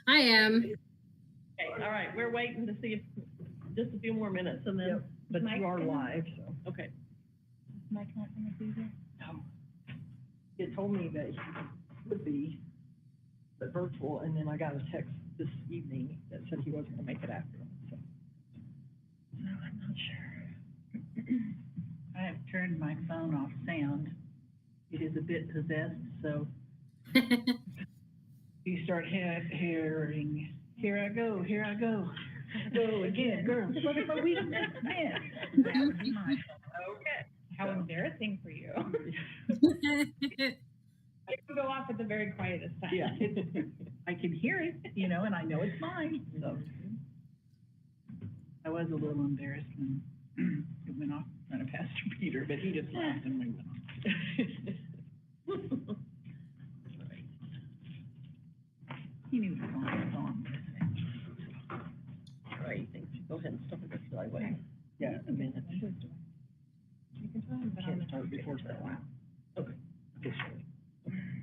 I am. Okay, all right, we're waiting to see if, just a few more minutes and then, But Mike you are gonna- live, so. okay. Mike not gonna be here? No. He told me that he would be, but virtual, and then I got a text this evening that said he wasn't gonna make it after, so. No, I'm not sure. I have turned my phone off sound. It is a bit possessed, so you start hearing, here I go, here I go. Go again, girl. What if we missed? That would be my phone. Okay. How embarrassing for you. I can go off at the very quietest time. Yeah, I can hear it, and I know it's mine, so. I was a little embarrassed when it went off in front of Pastor Peter, but he just laughed and we went on. He knew the phone was on. All right, thanks. Go ahead and stop it this way, wait. Yeah, a minute. You can tell him, but on Can't the. start before 7. Okay. Officially.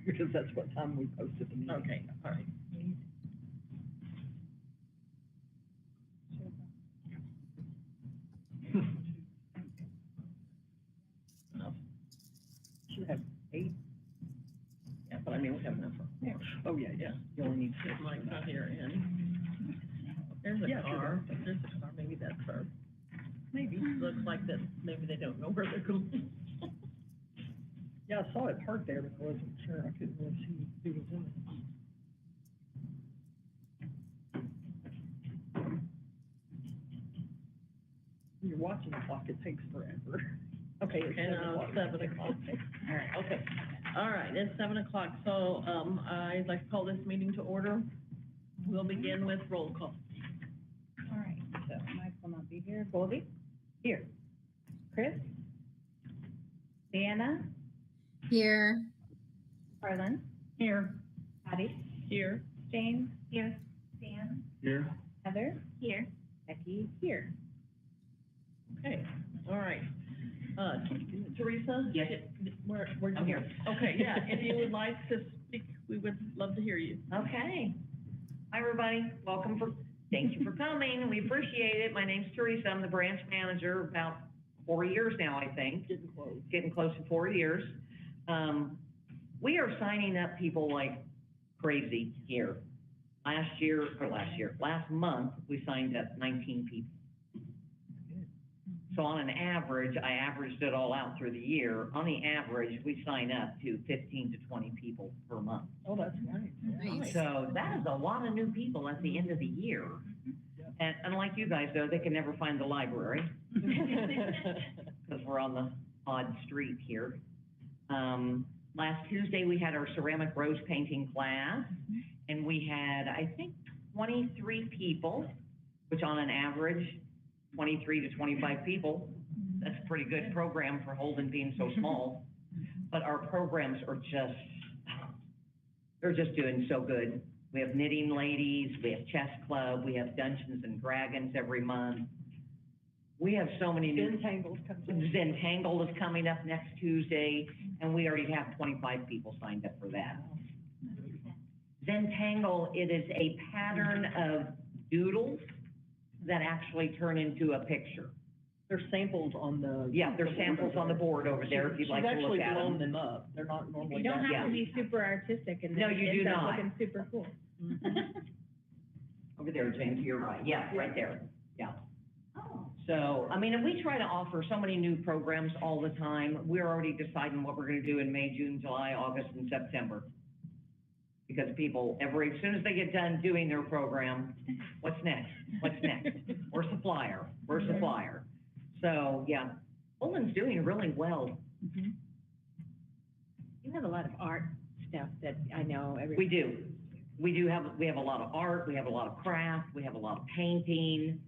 Because that's what time we posted the meeting. Okay, all right. Enough. Should have 8. Yeah, but I mean, we have enough. Oh, yeah, yeah. You only need 6. Mike's not here and there's a Yeah, car, there's a car, maybe that's her. Maybe. Looks like that, maybe they don't know where they're going. Yeah, I saw it parked there, but I wasn't sure. I couldn't really see who was in it. When you're watching the clock, it takes forever. Okay, it's Okay, now 7 o'clock. All right. Okay, all right, it's 7 o'clock, so, I'd like to call this meeting to order. We'll begin with roll call. All right, so Mike will not be here. Goldie? Here. Chris? Deanna? Here. Harlan? Here. Patty? Here. James? Here. Dan? Here. Heather? Here. Becky? Here. Okay, all right. Teresa? Yes. Where'd you I'm here. Okay, yeah, if you would like to speak, we would love to hear you. Okay. Hi, everybody. Thank you for coming. We appreciate it. My name's Teresa. I'm the branch manager, about 4 years now, I think. Getting close to 4 years. We are signing up people like crazy here. Last month, we signed up 19 people. So on an average, I averaged it all out through the year. On the average, we sign up to 15 to 20 people per month. Oh, that's nice. Nice. So that is a lot of new people at the end of the year. And unlike you guys, though, they can never find the library because we're on the odd street here. Last Tuesday, we had our ceramic rose painting class, and we had, I think, 23 people, which on an average, 23 to 25 people. That's a pretty good program for Holden being so small. But our programs are they're just doing so good. We have knitting ladies, we have chess club, we have Dungeons and Dragons every month. We have so many new. Zentangled is coming up next Tuesday, and we already have 25 people signed up for that. Zentangle, it is a pattern of doodles that actually turn into a picture. There's samples on the. Yeah, there's samples on the board over there if you'd like to look at She's actually blown them. them up. They're not normally. You don't done. have to be super artistic and No, then you it do ends up not. looking super cool. Over there, James, you're right. Yeah, right there. Yeah. So, I mean, and we try to offer so many new programs all the time. We're already deciding what we're gonna do in May, June, July, August, and September. Because people, as soon as they get done doing their program, what's next? What's next? We're supplier. We're supplier. So, yeah, Holden's doing really well. You have a lot of art stuff that I know We do. We have a lot of art, we have a lot of craft, we have a lot of painting.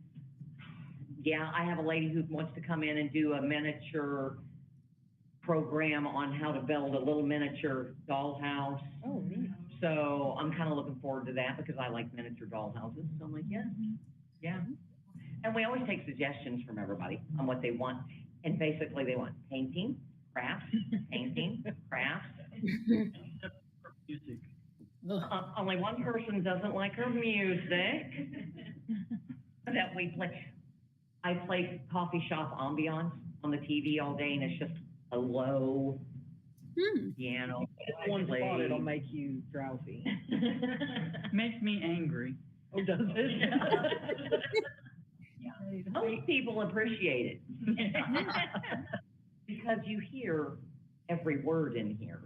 Yeah, I have a lady who wants to come in and do a miniature program on how to build a little miniature dollhouse. Oh, neat. So I'm kind of looking forward to that because I like miniature dollhouses. So I'm like, yeah, yeah. And we always take suggestions from everybody on what they want. And basically they want painting, crafts, painting, crafts. Music. Only one person doesn't like her music that we play. I play coffee shop ambiance on the TV all day, and it's just a low piano. I One play. spot, it'll make you drowsy. Makes me angry. Oh, does it? Most people appreciate it because you hear every word in here.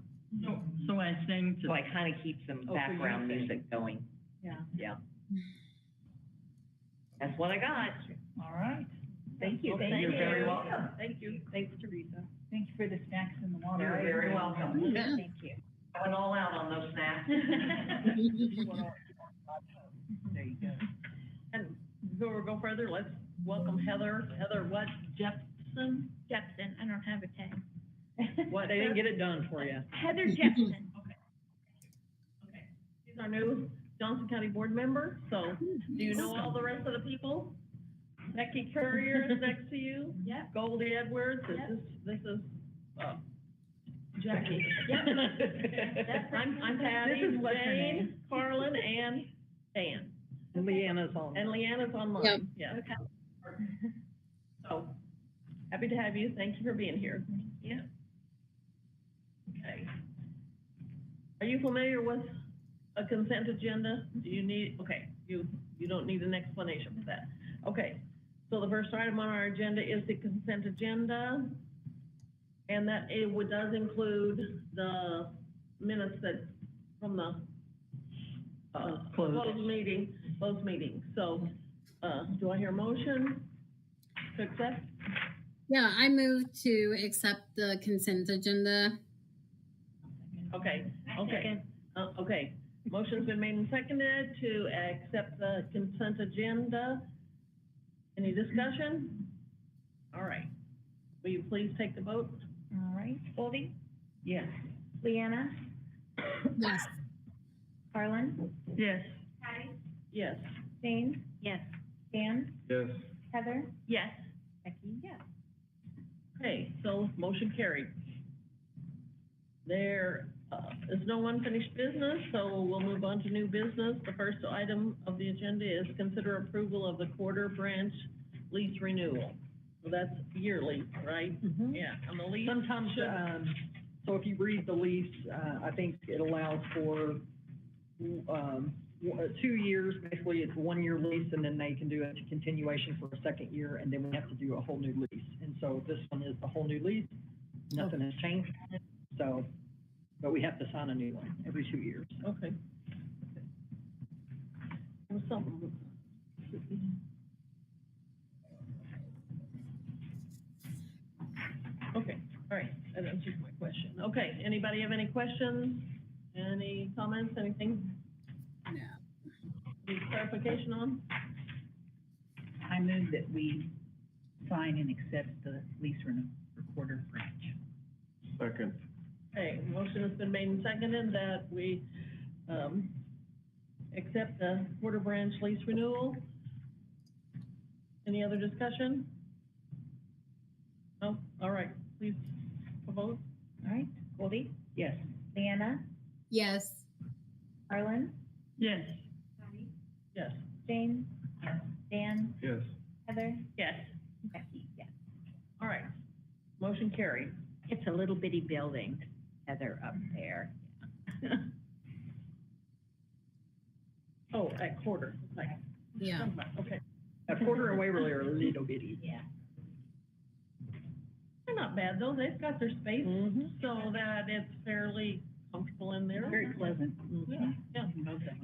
So I sing to. So I kind of keep some Oh, so you background sing. music going. Yeah. Yeah. That's what I got. All right. Thank you. Thank You're you. very welcome. Thank you. Thanks, Teresa. Thank you for the snacks and the water. You're very welcome. Yeah. Thank you. I went all out on those snacks. There you go. And before we go further, let's welcome Heather what, Jepson? Jepson, I don't have a tag. What, they didn't get it done for you? Heather Jepson. Okay. She's our new Johnson County Board member, so do you know all the rest of the people? Becky Courier is next to you. Yep. Goldie Edwards, this is, Jackie. Yep. I'm Patty, This is what's her Jane, name. Carlin, and Dan. And Leanna's on. And Leanna's online, Yep. yeah. So, happy to have you, thank you for being here. Yeah. Okay. Are you familiar with a consent agenda? Do you need, okay, you don't need an explanation for that. Okay, so the first item on our agenda is the consent agenda. And that does include the minutes that, from the, Closed. closed meeting. So, do I hear a motion to accept? Yeah, I move to accept the consent agenda. Okay, okay. Okay, motion's been made and seconded to accept the consent agenda. Any discussion? All right. Will you please take the vote? All right, Goldie, Yes. Leanna, Yes. Carlin, Yes. Yes. Jane, Yes. Dan, Yes. Heather, Yes. Becky, yes. Okay, so motion carried. There is no unfinished business, so we'll move on to new business. The first item of the agenda is consider approval of the quarter branch lease renewal. So that's yearly, right? Mhm. Yeah, and the lease. Sometimes, so if you read the lease, I think it allows for, 2 years, basically it's a 1-year lease, and then they can do a continuation for a second year, and then we have to do a whole new lease. And so this one is a whole new lease, nothing has changed, so, but we have to sign a new one every 2 years. Okay. There was something. Okay, all right, that answers my question. Okay, anybody have any questions? Any comments, anything? No. Any clarification on? I move that we sign and accept the lease recorder branch. Second. Okay, motion has been made and seconded that we, accept the Porter Branch lease renewal. Any other discussion? No? All right, please vote. All right, Goldie, Yes. Leanna, Yes. Carlin, Yes. Yes. Jane, Dan, Yes. Heather, Yes. Becky, yes. All right, motion carried. It's a little bitty building, Heather, up there. Oh, at quarter, like, Yeah. okay. A quarter and Waverly are little bitty. Yeah. They're not bad though, they've got their space Mhm. so that it's fairly comfortable in there. Very pleasant. Yeah, yeah. Both of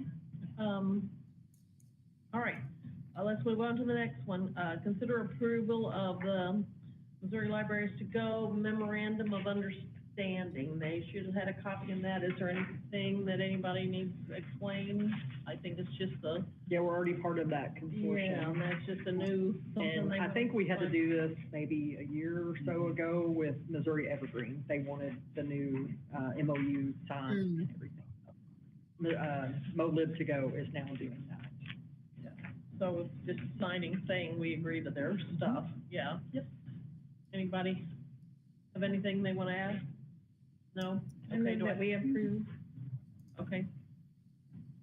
them. All right, let's move on to the next one. Consider approval of the Missouri Libraries to Go memorandum of understanding. They should have had a copy of that. Is there anything that anybody needs explained? I think it's just the, Yeah, we're already part of that yeah, consortium. that's just a new, something And they I think we had to want. do this maybe a year or so ago with Missouri Evergreen. They wanted the new, MOU signed and everything. MoLib to Go is now doing that. So it's just signing saying we agree to their stuff, yeah. Yep. Anybody have anything they want to add? No? I Okay, move do I? that we approve. Okay.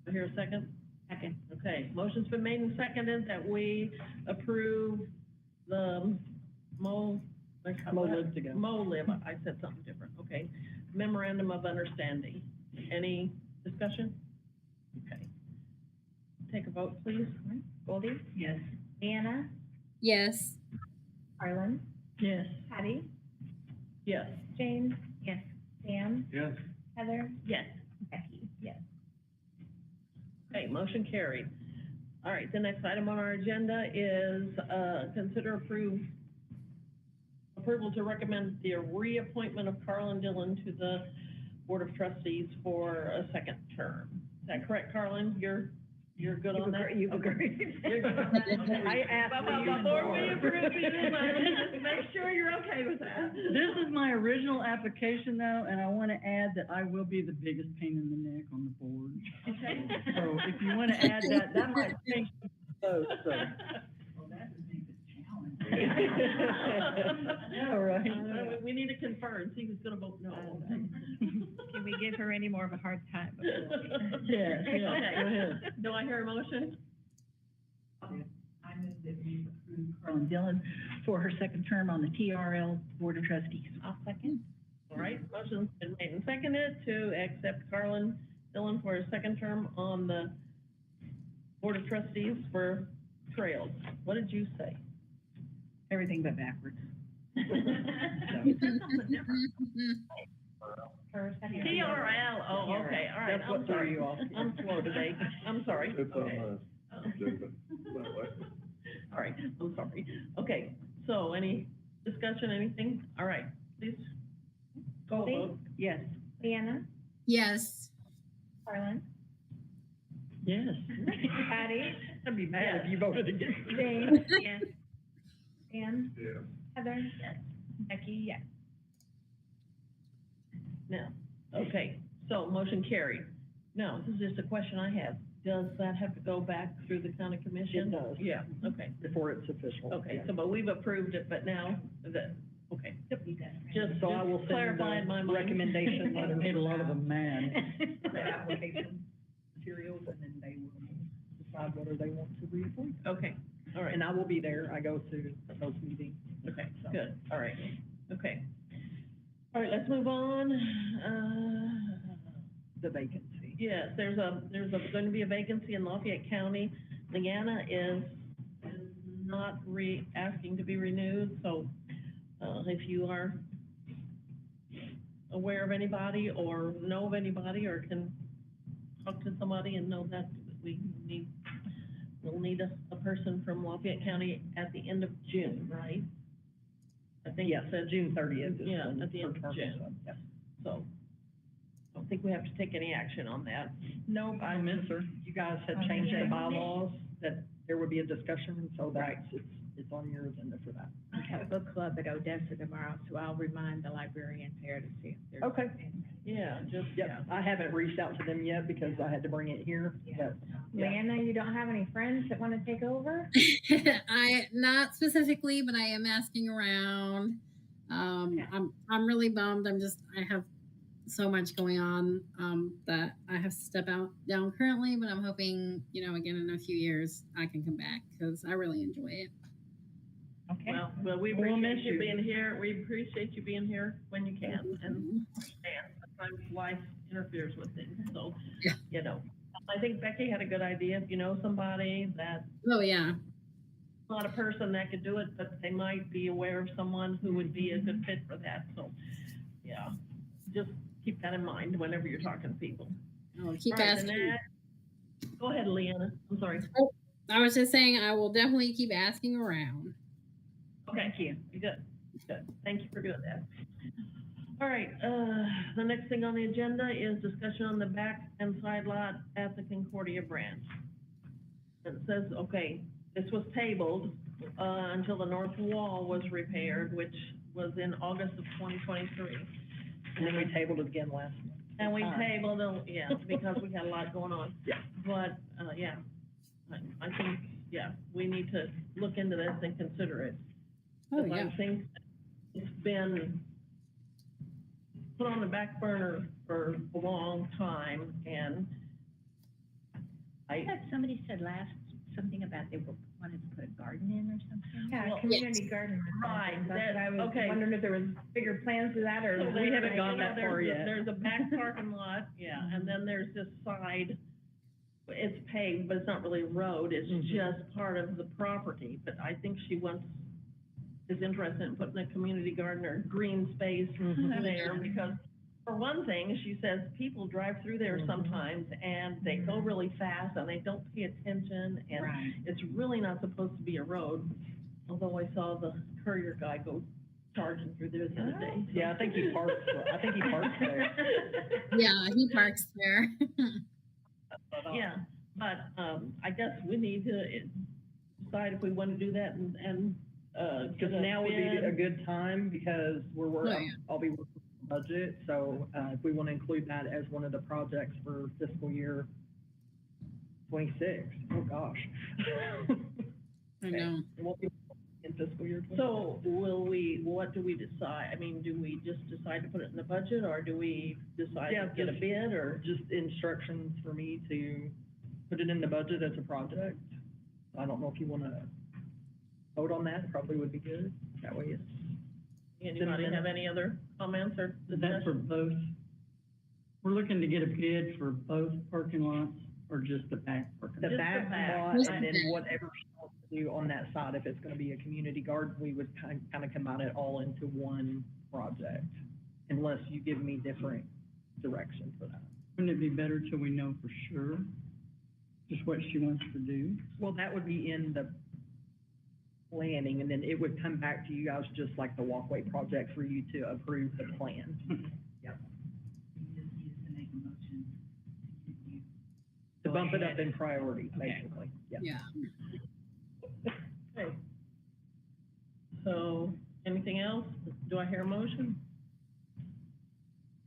I hear a second? Second. Okay, motion's been made and seconded that we approve the Live Together. MOLIB, I said something different, okay. Memorandum of Understanding. Any discussion? Okay. Take a vote, please. Goldie? Yes. Leanna? Yes. Harlan? Yes. Patty? Yes. Jane? Yes. Sam? Yes. Heather? Yes. Becky? Yes. Okay, motion carried. All right, the next item on our agenda is, consider approval to recommend the reappointment of Carlin Dillon to the Board of Trustees for a second term. Is that correct, Carlin? You're good on that? You've Okay. agreed. You're good on that? I asked But for you before we more. approve it, make sure you're okay with that. This is my original application though, and I want to add that I will be the biggest pain in the neck on the board. Okay. So if you want to add that, that might change those, so. Well, that would make it challenging. All right. We need to confirm, see who's gonna vote no. Can we give her any more of a hard time? Yeah, go ahead. Do I hear a motion? I move that we approve Carlin Dillon for her second term on the TRL Board of Trustees. I'll second. All right, motion's been made and seconded to accept Carlin Dillon for his second term on the Board of Trustees for Trails. What did you say? Everything but backwards. Her second. TRL, oh, okay, all right, That's what I'm threw sorry. you off. I'm slow today, I'm sorry. It's on Okay. the agenda that way. All right, I'm sorry. Okay, so any discussion, anything? All right, please. Call Goldie? vote. Yes. Leanna? Yes. Harlan? Yes. Patty? I'd be mad if you voted against me. Jane? Yes. Sam? Yeah. Heather? Yes. Becky? Yes. Now, okay, so motion carried. Now, this is just a question I have. Does that have to go back through the county commission? It does. Yeah, okay, Before it's official. okay, yeah. so, but we've approved it, but now, okay. Just So I will send clarified my the mind. recommendation letter. Made a lot of them mad. The application materials, and then they will decide whether they want to reappoint. Okay, all right, And I will be there. I go to those meetings. okay, good, all right, okay. All right, let's move on. The vacancy. Yes, there's going to be a vacancy in Lafayette County. Leanna is not asking to be renewed, so, if you are aware of anybody or know of anybody or can talk to somebody and know that we'll need a person from Lafayette County at the end of June, right? I think Yes, it said June 30th. is Yeah, when at the her end of term is June. up. Yes. so. I don't think we have to take any action on that. No, I miss her. You guys had changed the bylaws, that there would be a discussion, and so it's on your agenda for that. I have a book club at Odessa tomorrow, so I'll remind the librarians there to see if there's. Okay. Yeah, just, yeah. Yep, I haven't reached out to them yet because I had to bring it here, but yeah. Leanna, you don't have any friends that want to take over? I not specifically, but I am asking around. I'm really bummed. I have so much going on that I have to step down currently, but I'm hoping, again in a few years I can come back because I really enjoy it. Okay. Well, we We'll appreciate miss you you. being here. We appreciate you being here when you can, and sometimes life interferes with things, so, Yeah. I think Becky had a good idea. If you know somebody that's Oh yeah. not a person that could do it, but they might be aware of someone who would be a good fit for that, so, yeah. Just keep that in mind whenever you're talking to people. I'll keep All right, asking. then go ahead, Leanna. I'm sorry. I was just saying I will definitely keep asking around. Thank you. Good. Thank you for doing that. All right, the next thing on the agenda is discussion on the back and side lot at the Concordia branch. It says, okay, this was tabled, until the north wall was repaired, which was in August of 2023. And then we tabled it again last month. And we Time. tabled it, yeah, because we had a lot going on. Yeah. But, yeah, I think, we need to look into this and consider it. Oh Because yeah. I think it's been put on the back burner for a long time, and I thought somebody said something about they wanted to put a garden in or something. Well, Yeah, community garden. or right, something. That's that- what I was okay. wondering if there was bigger plans to that, or. So we haven't there's- gone that there's- far yet. There's a back parking lot, yeah, and then there's this side, it's paved, but it's not really a road, it's Mhm. just part of the property, but I think she is interested in putting a community garden or green space there, because for one thing, she says people drive through there Mhm. sometimes, and they go really fast, and they don't pay attention, and Right. it's really not supposed to be a road, although I saw the courier guy go charging through there the other day. Yeah, I think he parks there. Yeah, he parks there. Yeah, but, I guess we need to decide if we want to do that and, Because now would be a good time, because Oh, yeah. I'll be working on the budget, so, if we want to include that as one of the projects for fiscal year 26, oh gosh. I know. It won't be in fiscal year 26. So what do we decide? I mean, do we just decide to put it in the budget, or do we decide Yeah, to get a just- bid, or? Just instructions for me to put it in the budget as a project. I don't know if you want to vote on that, probably would be good. That way it's, Anybody have any other comments or Is that for discussion? both? We're looking to get a bid for both parking lots or just the back parking the lot? Just the back back. lot, Just and the then back. whatever she wants to do on that side, if it's going to be a community garden, we would kind of combine it all into one project, unless you give me different direction for that. Wouldn't it be better till we know for sure just what she wants to do? Well, that would be in the planning, and then it would come back to you guys just like the walkway project for you to approve the plan. Yep. To bump it up in priority, basically, yeah. Yeah. Okay. So, anything else? Do I hear a motion?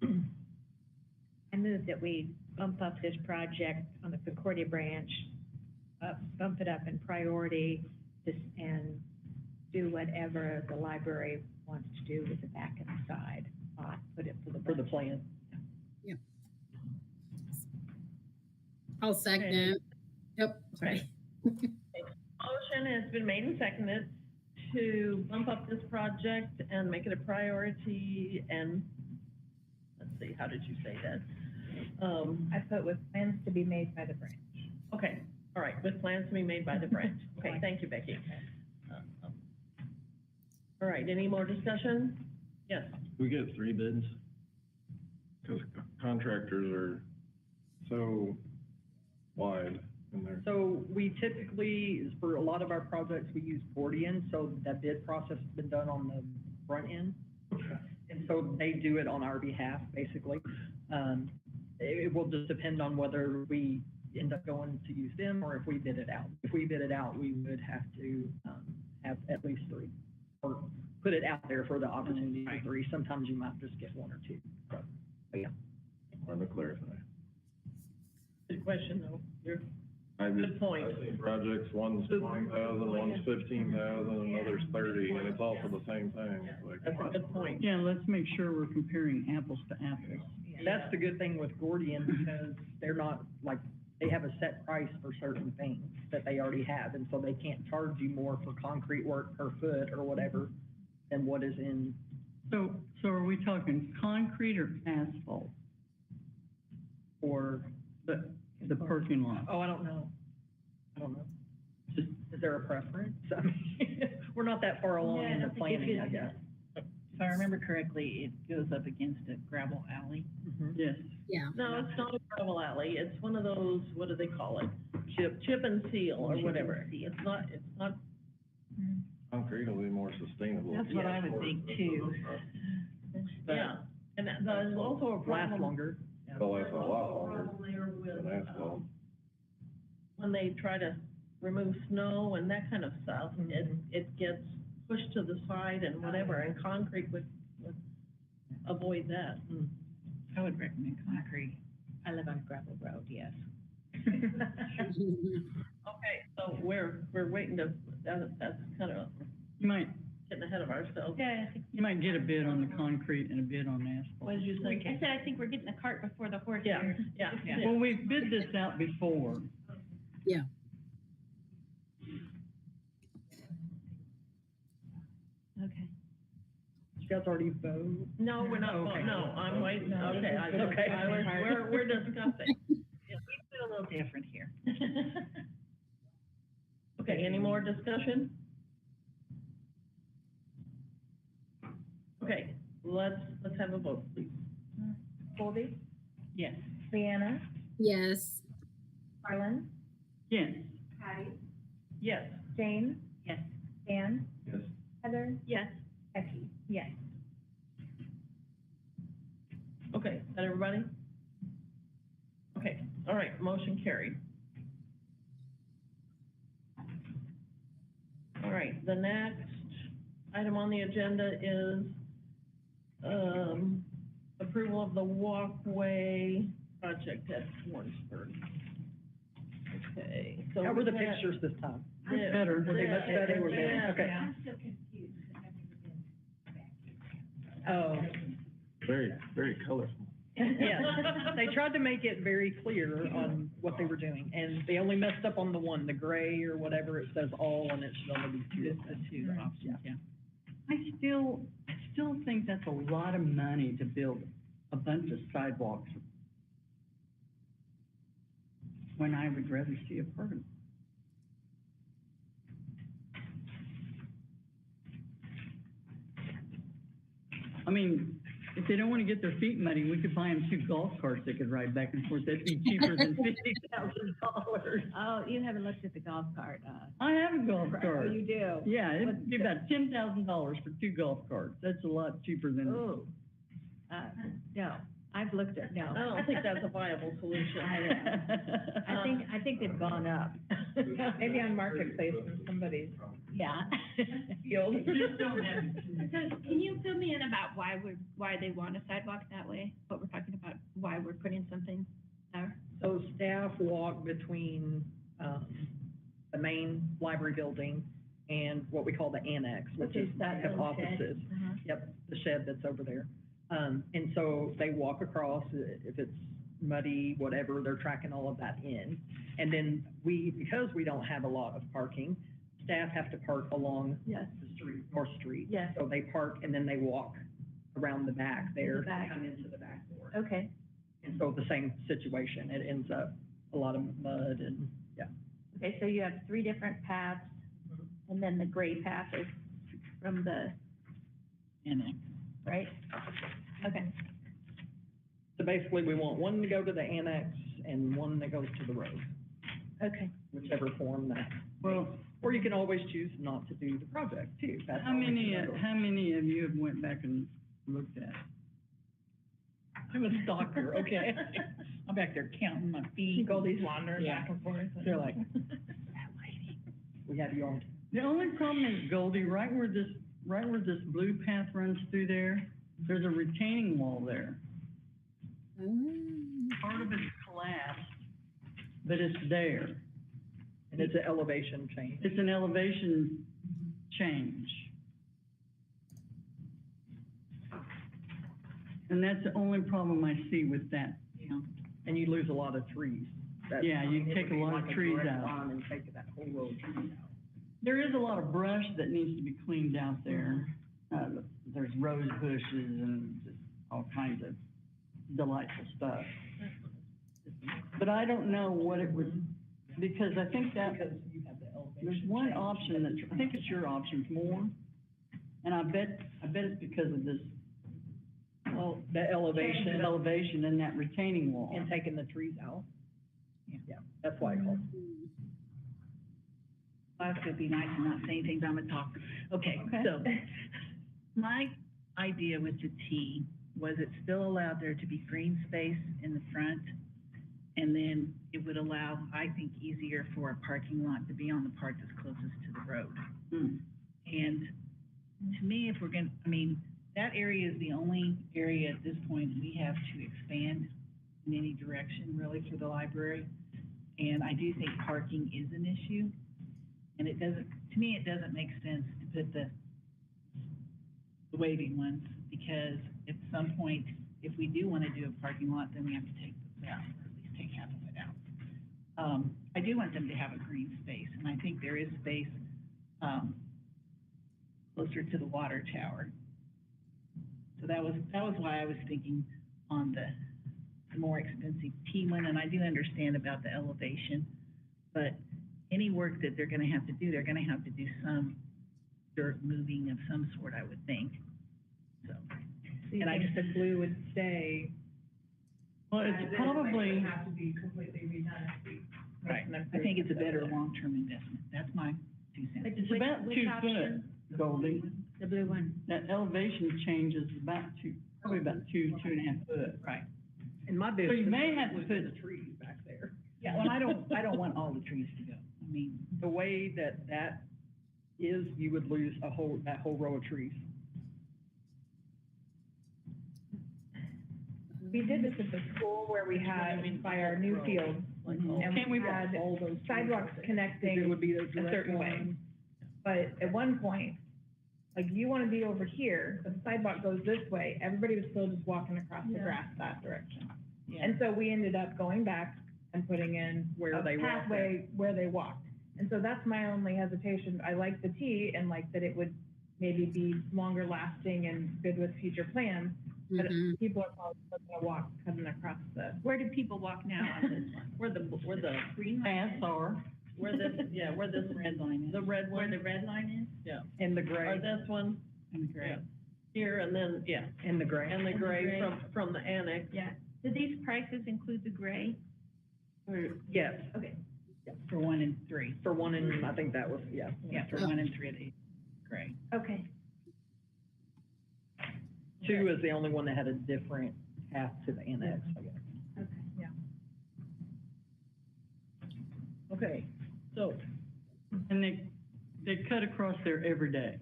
I move that we bump up this project on the Concordia branch, bump it up in priority, and do whatever the library wants to do with the back and the side, put it for the. For the budget. plan. I'll second. Yep, sorry. Motion has been made and seconded to bump up this project and make it a priority, and, let's see, how did you say that? I put with plans to be made by the branch. Okay, all right, with plans to be made by the branch. Okay, thank you, Becky. All right, any more discussion? Yes, We get 3 bids? Because contractors are so wide in there. So we typically, for a lot of our projects, we use Gordian, so that bid process has been done on the front end. And so they do it on our behalf, basically. It will just depend on whether we end up going to use them or if we bid it out. If we bid it out, we would have to, have at least 3, or put it out there for the opportunity for 3. Sometimes you might just get 1 or 2. But yeah. Wanted to clarify. good question, though. I Good just, point. I've seen projects, one's 20,000, one's 15,000, another's 30, and it's all for the same thing. It's like, That's a good point. Yeah, let's make sure we're comparing apples to apples. That's the good thing with Gordian, because they're not, like, they have a set price for certain things that they already have, and so they can't charge you more for concrete work per foot or whatever than what is in, So are we talking concrete or asphalt, for, the parking lot? oh, I don't know. Just, Is there a preference? I mean, we're not that far along in the planning, I guess. if I remember correctly, it goes up against a gravel alley? Mhm. Yes. Yeah. No, it's not a gravel alley, it's one of those, what do they call it? Chip and seal, or whatever. It's not, concrete will be more sustainable. That's what I would think too. yeah. And there's also a Last problem longer. It'll last a lot longer there with, than asphalt. when they try to remove snow and that kind of stuff, it gets pushed to the side and whatever, and concrete would avoid that. I would recommend concrete. I live on a gravel road, yes. Okay, so we're waiting to, that's kind of You might, getting ahead of ourselves. Yeah, I think. you might get a bid on the concrete and a bid on asphalt. What did you think? I said, I think we're getting the cart before the horse Yeah, here. yeah. Well, we've bid this out before, Okay. You guys already vote? No, we're not, Okay. no, I'm waiting, No, okay, this is okay, okay. we're discussing. Yeah, we do a little different here. Okay, any more discussion? Okay, let's have a vote, please. Colby, Yes. Leanna, Yes. Harlan, Yes. Patty, Yes. Jane, Yes. Dan, Yes. Heather, Yes. Becky, yes. Okay, is that everybody? Okay, all right, motion carried. All right, the next item on the agenda is, approval of the walkway project at Warrensburg. Okay, so. How were the we got- pictures this time? Yeah, Better, were they much yeah, better? Were they- yeah. Okay. I'm so confused, because I've never been. Oh. Very, very colorful. Yes, they tried to make it very clear on what they were doing, and they only messed up on the one, the gray or whatever, it says all, and it should only be two. Just the two options, yeah. I still think that's a lot of money to build a bunch of sidewalks when I would rather see a park. I mean, if they don't want to get their feet muddy, we could buy them 2 golf carts they could ride back and forth. That'd be cheaper than $50,000. Oh, you haven't looked at the golf cart, I have a golf Oh, cart. you do? Yeah, it'd be about $10,000 for 2 golf carts. That's a lot cheaper than. Oh, no, I've looked at, no. I don't think that's a viable solution. I think they've gone up. Maybe on Marketplace when somebody's. Yeah. Just don't have. So can you fill me in about why they want a sidewalk that way? What we're talking about, why we're putting something there? So staff walk between, the main library building and what we call the annex, which is that have little shed? offices. Uh-huh. Yep, the shed that's over there. And so they walk across, if it's muddy, whatever, they're tracking all of that in. And then because we don't have a lot of parking, staff have to park along Yes. the street, North Street. Yes. So they park and then they walk around the back there, The back. come into the back door. Okay, And so the same situation, it ends up a lot of mud and, yeah. okay, so you have 3 different paths, and then the gray path is from the, Annex. right? Okay, So basically, we want one to go to the annex and one that goes to the road, okay. whichever form that. Well, Or you can always choose not to do the project too. That's how always many another- of you have went back and looked at it? I'm a stalker, okay? I'm back there counting my feet. Goldie's wandering back and forth. They're like, we have you on. The only problem is, Goldie, right where this blue path runs through there, there's a retaining wall there. Part of it's collapsed, but it's there. And it's an elevation change. It's an elevation change. And that's the only problem I see with that. And you lose a lot of trees. Yeah, you it take would a be lot of like a trees direct out. line and take that whole row of trees out. There is a lot of brush that needs to be cleaned out there. There's rose bushes and just all kinds of delightful stuff. But I don't know what it would, because I think that, Because you have the elevation. there's one change. option that, I think it's your option more. And I bet it's because of this Well, the elevation elevation and that retaining wall. and taking the trees out. Yeah, that's why I call it. I was gonna be nice and not say anything, but I'm a talker. Okay, so, my idea with the T was it still allowed there to be green space in the front, and then it would allow, I think, easier for a parking lot to be on the part that's closest to the road. Hmm. And to me, if we're gonna, I mean, that area is the only area at this point we have to expand in any direction really for the library. And I do think parking is an issue. And it doesn't, to me, it doesn't make sense to put the waving ones, because at some point, if we do want to do a parking lot, then we have to take this out, or at least take half of it out. I do want them to have a green space, and I think there is space, closer to the water tower. So that was why I was thinking on the more expensive T one, and I do understand about the elevation, but any work that they're gonna have to do, they're gonna have to do some dirt moving of some sort, I would think, so. And I just said blue would stay. Well, it's probably, Right, I think it's a better long-term investment, that's my 2 cents. it's about Which 2 foot, option? Goldie. The blue one. That elevation change is about probably about 2.5 foot. Right. And my So business. you may have to was put- in the trees back there. Yeah, well, I don't want all the trees to go, I mean, The way that is, you would lose that whole row of trees. We did this at the school where we had, by our new field, and Can't we we had all those sidewalks It connecting would be a a direct certain way. line. But at one point, like, you wanna be over here, but the sidewalk goes this way, everybody was still just walking across the grass that direction. yeah. And so we ended up going back and putting in Where a they walk at. pathway where they walked. And so that's my only hesitation. I like the T and like that it would maybe be longer lasting and good with future plans. But Mhm. people are probably still gonna walk cutting across the. Where do people walk now on this one? Where the green line Paths are, where this, yeah, where this, Red line is. the red Where one, the red line is? yeah, And the or gray, this one, And the gray. yeah, here, and then, yeah, and the gray. and the And the gray gray. from the annex. Yeah. Do these prices include the gray? Yes, Okay. For 1 and 3. for one, and I think that was, yeah. Yeah, for 1 and 3 of the gray. Okay. 2 is the only one that had a different path to the annex, I guess. Okay. Okay, so, and they cut across there every day.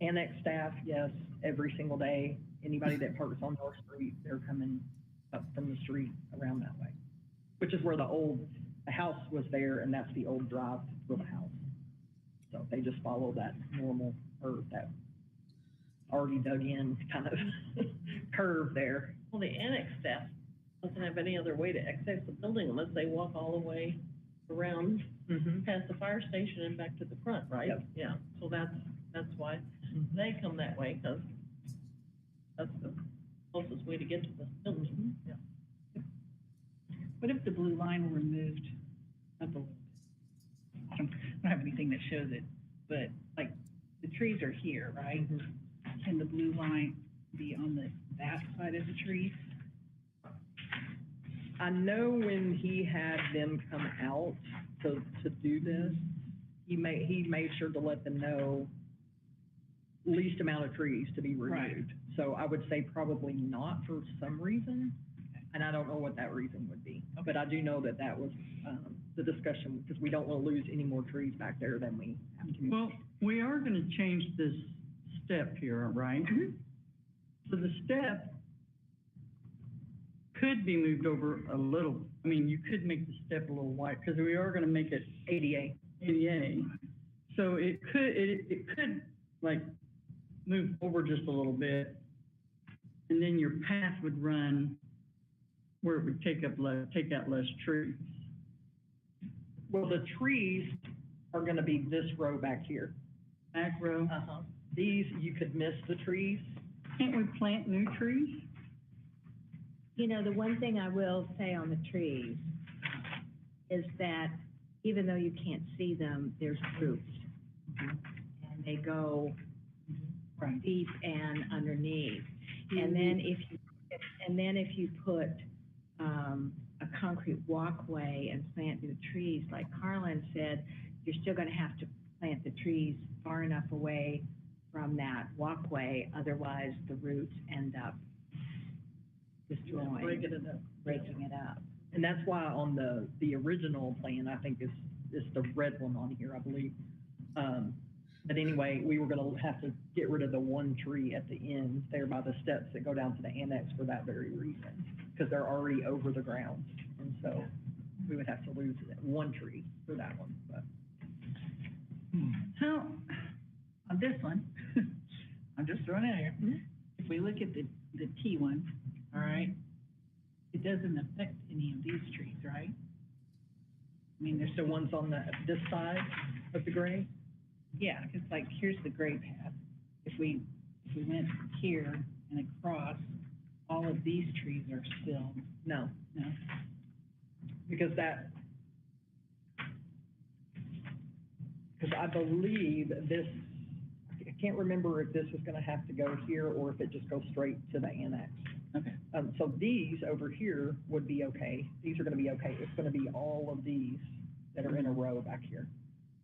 Annex staff, yes, every single day. Anybody that parks on North Street, they're coming up from the street around that way. Which is where the house was there, and that's the old drive for the house. So they just follow that normal, or that already dug in kind of curve there. well, the annex staff doesn't have any other way to access the building unless they walk all the way around Mm-hmm. past the fire station and back to the front, right? Yep. Yeah, so that's why they come that way, because that's the closest way to get to the building. Yeah. What if the blue line were moved up a little bit? I don't have anything that shows it, but like, the trees are here, right? Can the blue line be on the back side of the trees? I know when he had them come out to do this, he made sure to let them know least amount of trees to be Right. removed. So I would say probably not for some reason, and I don't know what that reason would be. But I do know that was, the discussion, because we don't want to lose any more trees back there than we have to. Well, we are gonna change this step here, right? So the step could be moved over a little, I mean, you could make the step a little wide, because we are gonna make it ADA. ADA. So it could like move over just a little bit, and then your path would run where it would take out less trees. Well, the trees are gonna be this row back here. Back row, Uh-huh. These, you could miss the trees. can't we plant new trees? You know, the one thing I will say on the trees is that even though you can't see them, there's roots. And they go Right. deep and underneath. And then if you put, a concrete walkway and plant new trees, like Carlin said, you're still gonna have to plant the trees far enough away from that walkway, otherwise the roots end up destroying, Breaking it up. breaking it up. And that's why on the original plan, I think is the red one on here, I believe. But anyway, we were gonna have to get rid of the one tree at the end there by the steps that go down to the annex for that very reason, because they're already over the ground. And so we would have to lose that one tree for that one, but. How, on this one, I'm just throwing it out here. If we look at the T one, all right, doesn't affect any of these trees, right? I mean, there's The ones on this side of the gray? yeah, because like, here's the gray path. If we went here and across, all of these trees are still, No, no? because I believe this, I can't remember if this was gonna have to go here or if it just goes straight to the annex. Okay. So these over here would be okay. These are gonna be okay. It's gonna be all of these that are in a row back here.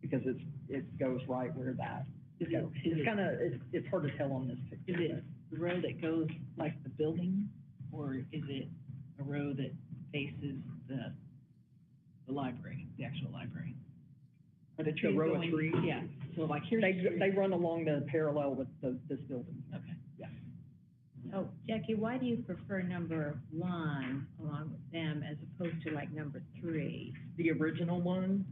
Because it goes right where that Is goes. it, It's kinda, it's hard to tell on this picture. is it the row that goes like the building, or is it a row that faces the library, the actual library? Are the trees row of going? trees? Yeah, so like here's the tree. They run along the parallel with this building. Okay. Oh, Jackie, why do you prefer number 1 along with them as opposed to like number 3? The original one,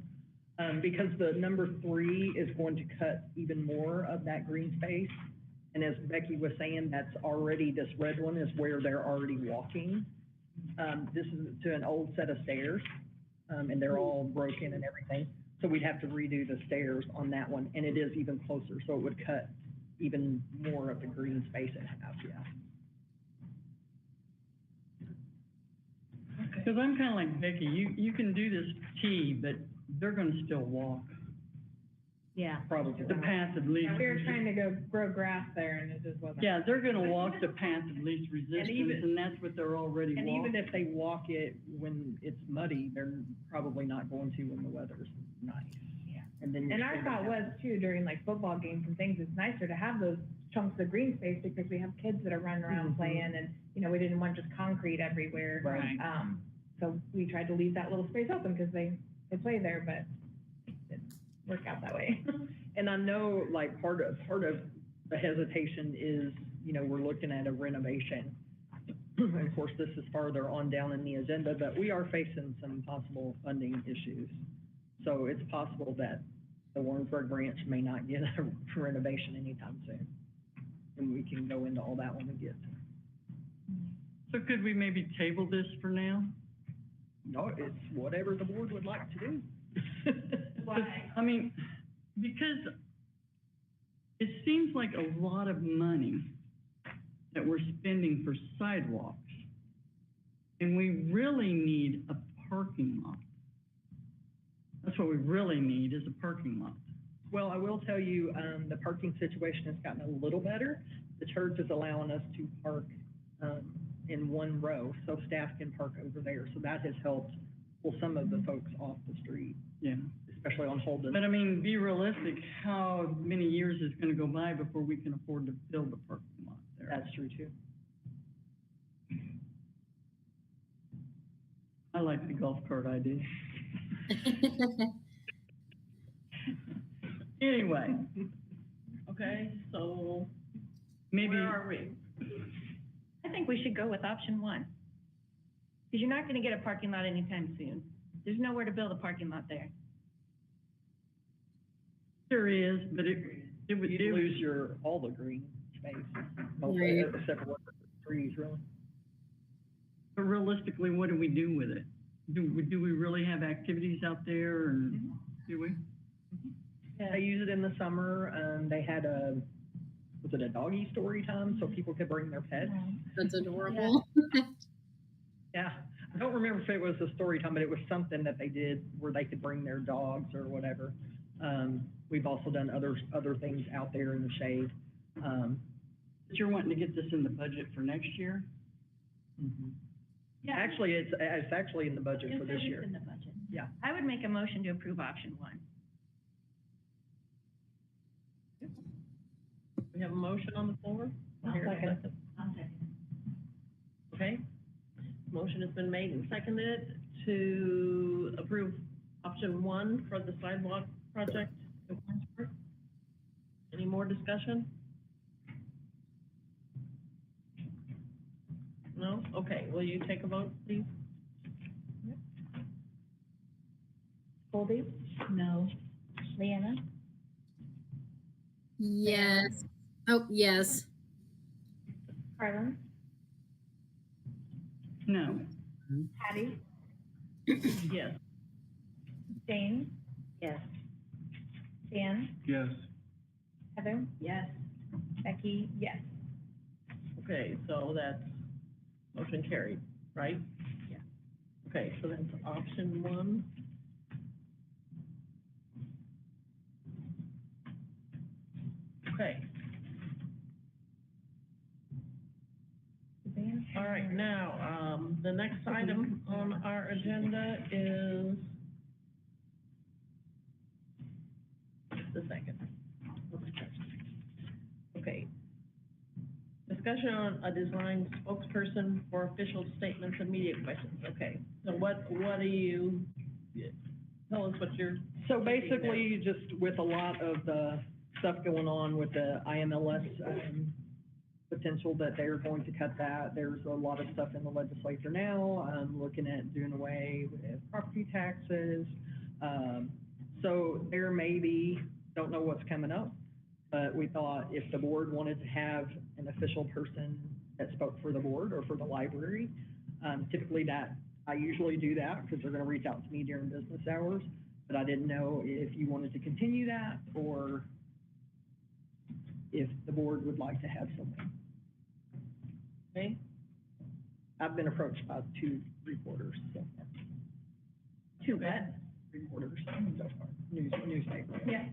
because the number 3 is going to cut even more of that green space. And as Becky was saying, that's already, this red one is where they're already walking. This is to an old set of stairs, and they're all broken and everything. So we'd have to redo the stairs on that one, and it is even closer, so it would cut even more of the green space in half, yeah. Because I'm kind of like Becky, you can do this T, but they're gonna still walk Yeah. Probably. the path of least. We were trying to go grow grass there and it just wasn't. Yeah, they're gonna walk the path of least resistance, even- and that's what they're already And walking. even if they walk it when it's muddy, they're probably not going to when the weather's nice. Yeah. And then. And our thought was too, during like football games and things, it's nicer to have those chunks of green space because we have kids that are running around Mhm. playing and, we didn't want just concrete everywhere. Right. So we tried to leave that little space open because they play there, but it didn't work out that way. And I know, like, part of the hesitation is, we're looking at a renovation. Of course, this is farther on down in the agenda, but we are facing some possible funding issues. So it's possible that the Warrensburg branch may not get a renovation anytime soon. And we can go into all that when we get. So could we maybe table this for now? No, it's whatever the board would like to do. I mean, because it seems like a lot of money that we're spending for sidewalks. And we really need a parking lot. That's what we really need, is a parking lot. Well, I will tell you, the parking situation has gotten a little better. The church is allowing us to park, in one row, so staff can park over there. So that has helped pull some of the folks off the street, Yeah. especially on Holden. But I mean, be realistic, how many years is gonna go by before we can afford to build a parking lot there? That's true too. I like the golf cart idea. Anyway, Okay, so maybe, where are we? I think we should go with option 1. Because you're not gonna get a parking lot anytime soon. There's nowhere to build a parking lot there. there is, but it would, You'd lose all the green space, Right. except for what the trees, really. but realistically, what do we do with it? Do we really have activities out there, and do we? They use it in the summer, they had was it a doggy story time, so people could bring their pets? That's adorable. Yeah, I don't remember if it was a story time, but it was something that they did where they could bring their dogs or whatever. We've also done other things out there in the shade. But you're wanting to get this in the budget for next year? Yeah. Actually, it's actually in the budget for this It's year. in the budget. Yeah. I would make a motion to approve option 1. We have a motion on the floor? I'll second. Okay. Motion has been made and seconded to approve option 1 for the sidewalk project in Warrensburg. Any more discussion? No? Okay, will you take a vote, please? Colby? No. Leanna? Yes. Oh, yes. Carlin? No. Patty, Yes. Jane, Yes. Dan, Yes. Heather, Yes. Becky, yes. Okay, so that's motion carried, right? Yeah. Okay, so that's option one. Okay, all right, now, the next item on our agenda is, just a second. Okay. Discussion on a design spokesperson for official statements and media questions. Okay, so what do you, tell us what you're. So basically, just with a lot of the stuff going on with the IMLS, potential that they're going to cut that, there's a lot of stuff in the legislature now, looking at doing away with property taxes. So there may be, don't know what's coming up, but we thought if the board wanted to have an official person that spoke for the board or for the library, typically that, I usually do that because they're gonna reach out to me during business hours, but I didn't know if you wanted to continue that or if the board would like to have someone. Okay, I've been approached by 2 reporters so far. 2 what? Reporters so far, newspaper. Yeah.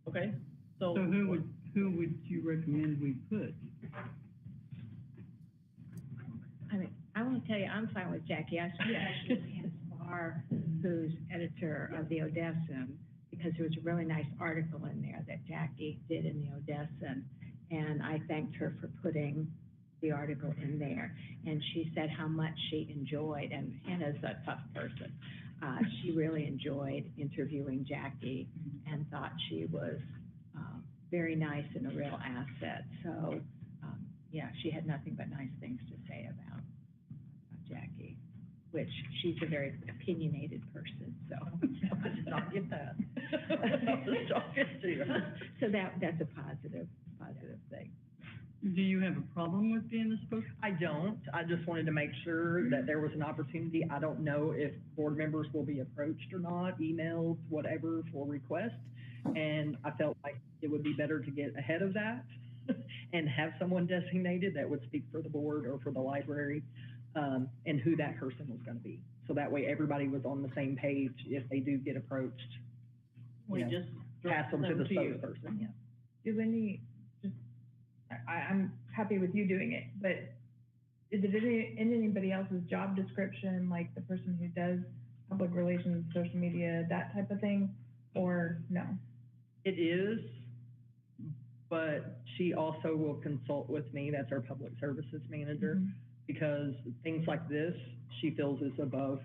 Okay, So who would you recommend we put? I mean, I want to tell you, I'm fine with Jackie. I especially Hannah Spar, who's editor of the Odessan, because there was a really nice article in there that Jackie did in the Odessan, and I thanked her for putting the article in there. And she said how much she enjoyed, and Hannah's a tough person. She really enjoyed interviewing Jackie and thought she was very nice and a real asset. So, yeah, she had nothing but nice things to say about Jackie, which she's a very opinionated person, so. I did not get that. So that's a positive thing. Do you have a problem with being the spokesperson? I don't. I just wanted to make sure that there was an opportunity. I don't know if board members will be approached or not, emails, whatever, for requests. And I felt like it would be better to get ahead of that and have someone designated that would speak for the board or for the library, and who that person was gonna be. So that way everybody was on the same page if they do get approached. we you know, just Pass them to the you. spokesperson, yeah. Do any, just, I'm happy with you doing it, but is it in anybody else's job description, like the person who does public relations, social media, that type of thing, or no? It is, but she also will consult with me, that's our public services manager, because things like this, she feels is above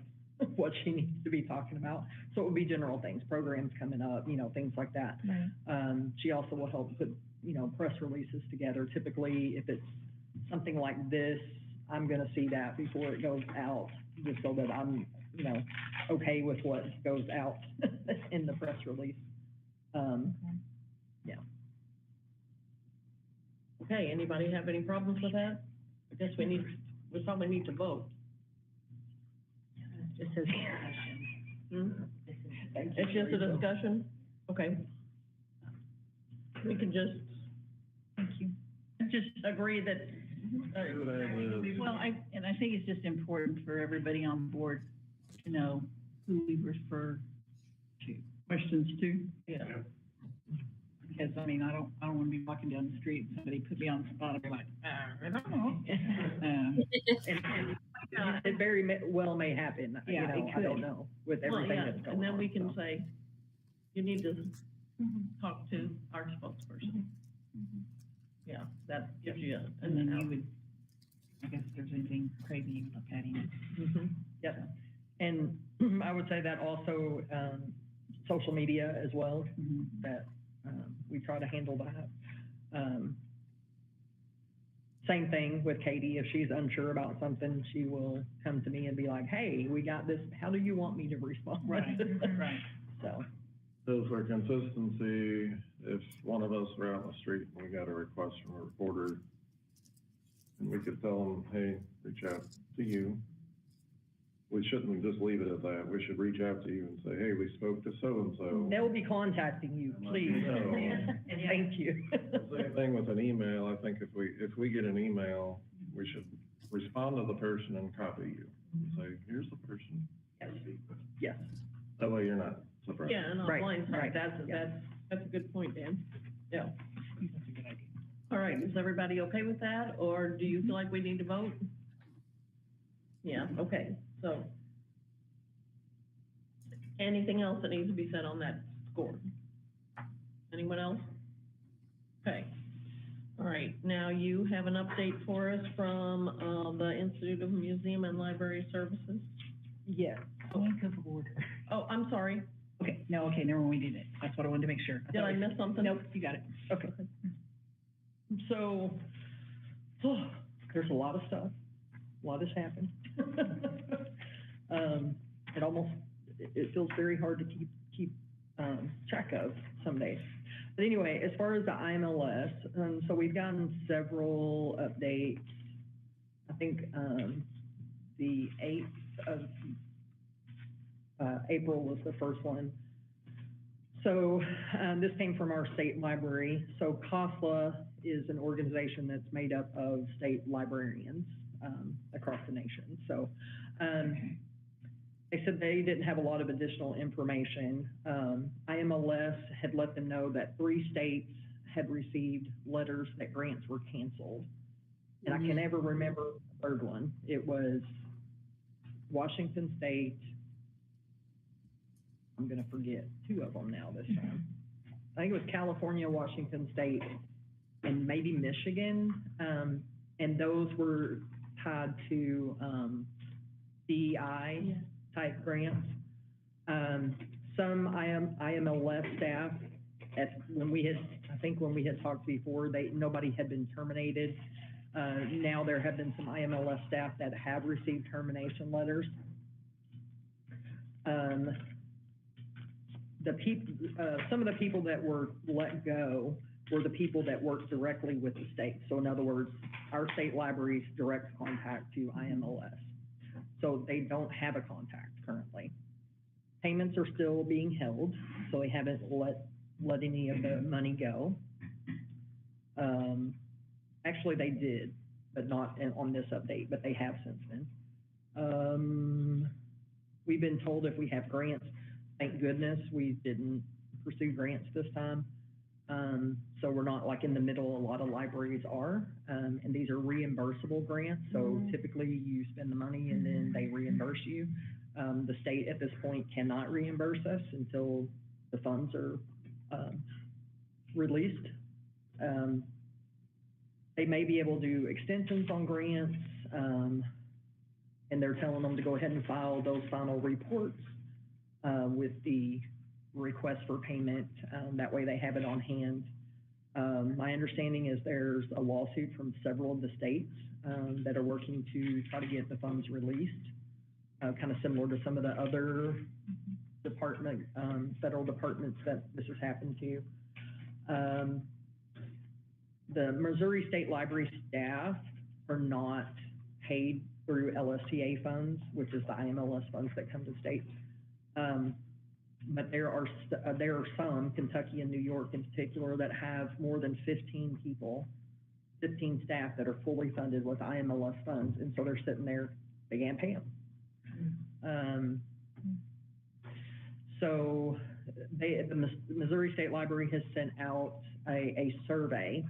what she needs to be talking about. So it would be general things, programs coming up, you know, things like that. Right. She also will help put, you know, press releases together. Typically, if it's something like this, I'm gonna see that before it goes out, just so that I'm, you know, okay with what goes out in the press release. Yeah. Okay, anybody have any problems with that? I guess we probably need to vote. Just as a discussion. Hmm? It's just a discussion? Okay. We can just, Just agree that, well, I think it's just important for everybody on board to know who we refer to. Questions too? yeah. Because, I mean, I don't want to be walking down the street and somebody put me on the spot and be like, I don't know. And it very well may happen, you Yeah, know, it I don't could. know, with Well, everything yeah, that's going on. and then we can so. say, you need to talk to our spokesperson. Yeah, that gives you And then an you out. would, I guess if there's anything crazy, you would look at him. Yep, and I would say that also, social media as well, that, we try to handle that. Same thing with Katie, if she's unsure about something, she will come to me and be like, hey, we got this, how do you want me to respond? Right. So, So for consistency, if one of us were out on the street and we got a request from a reporter, and we could tell them, hey, reach out to you, we shouldn't just leave it at that. We should reach out to you and say, hey, we spoke to so-and-so. They'll be contacting you, please. No. Thank you. Same thing with an email. I think if we get an email, we should respond to the person and copy you. Say, here's the person. Yes. That way you're not surprised. Yeah, and on Right, blindsided, right. that's a good point, Dan. Yeah. All right, is everybody okay with that, or do you feel like we need to vote? Yeah, okay, so. Anything else that needs to be said on that score? Anyone else? Okay. All right, now you have an update for us from, the Institute of Museum and Library Services? Yes. Point of order. Oh, I'm sorry, Okay, no, okay, never mind, we did it. That's what I wanted to make sure. did I miss something? Nope, you got it. Okay. So, there's a lot of stuff, a lot has happened. It feels very hard to keep track of some days. But anyway, as far as the IMLS, so we've gotten several updates. I think, the 8th of, April was the first one. So, this came from our state library. So CASLA is an organization that's made up of state librarians, across the nation. So, they said they didn't have a lot of additional information. IMLS had let them know that 3 states had received letters that grants were canceled. And I can never remember the third one. It was Washington State. I'm gonna forget 2 of them now this time. I think it was California, Washington State, and maybe Michigan. And those were tied to, DEI type grants. Some IMLS staff, when we had talked before, nobody had been terminated. Now there have been some IMLS staff that have received termination letters. Some of the people that were let go were the people that worked directly with the state. So in other words, our state library's direct contact to IMLS. So they don't have a contact currently. Payments are still being held, so they haven't let any of the money go. Actually, they did, but not on this update, but they have since then. We've been told if we have grants, thank goodness we didn't pursue grants this time. So we're not like in the middle, a lot of libraries are, and these are reimbursable grants. So typically you spend the money and then they reimburse you. The state at this point cannot reimburse us until the funds are released. They may be able to do extensions on grants, and they're telling them to go ahead and file those final reports with the request for payment. That way they have it on hand. My understanding is there's a lawsuit from several of the states that are working to try to get the funds released, kind of similar to some of the other federal departments that this has happened to. The Missouri State Library staff are not paid through LSTA funds, which is the IMLS funds that come to states. But there are some, Kentucky and New York in particular, that have more than 15 staff that are fully funded with IMLS funds, and so they're sitting there, they can't pay them. So the Missouri State Library has sent out a survey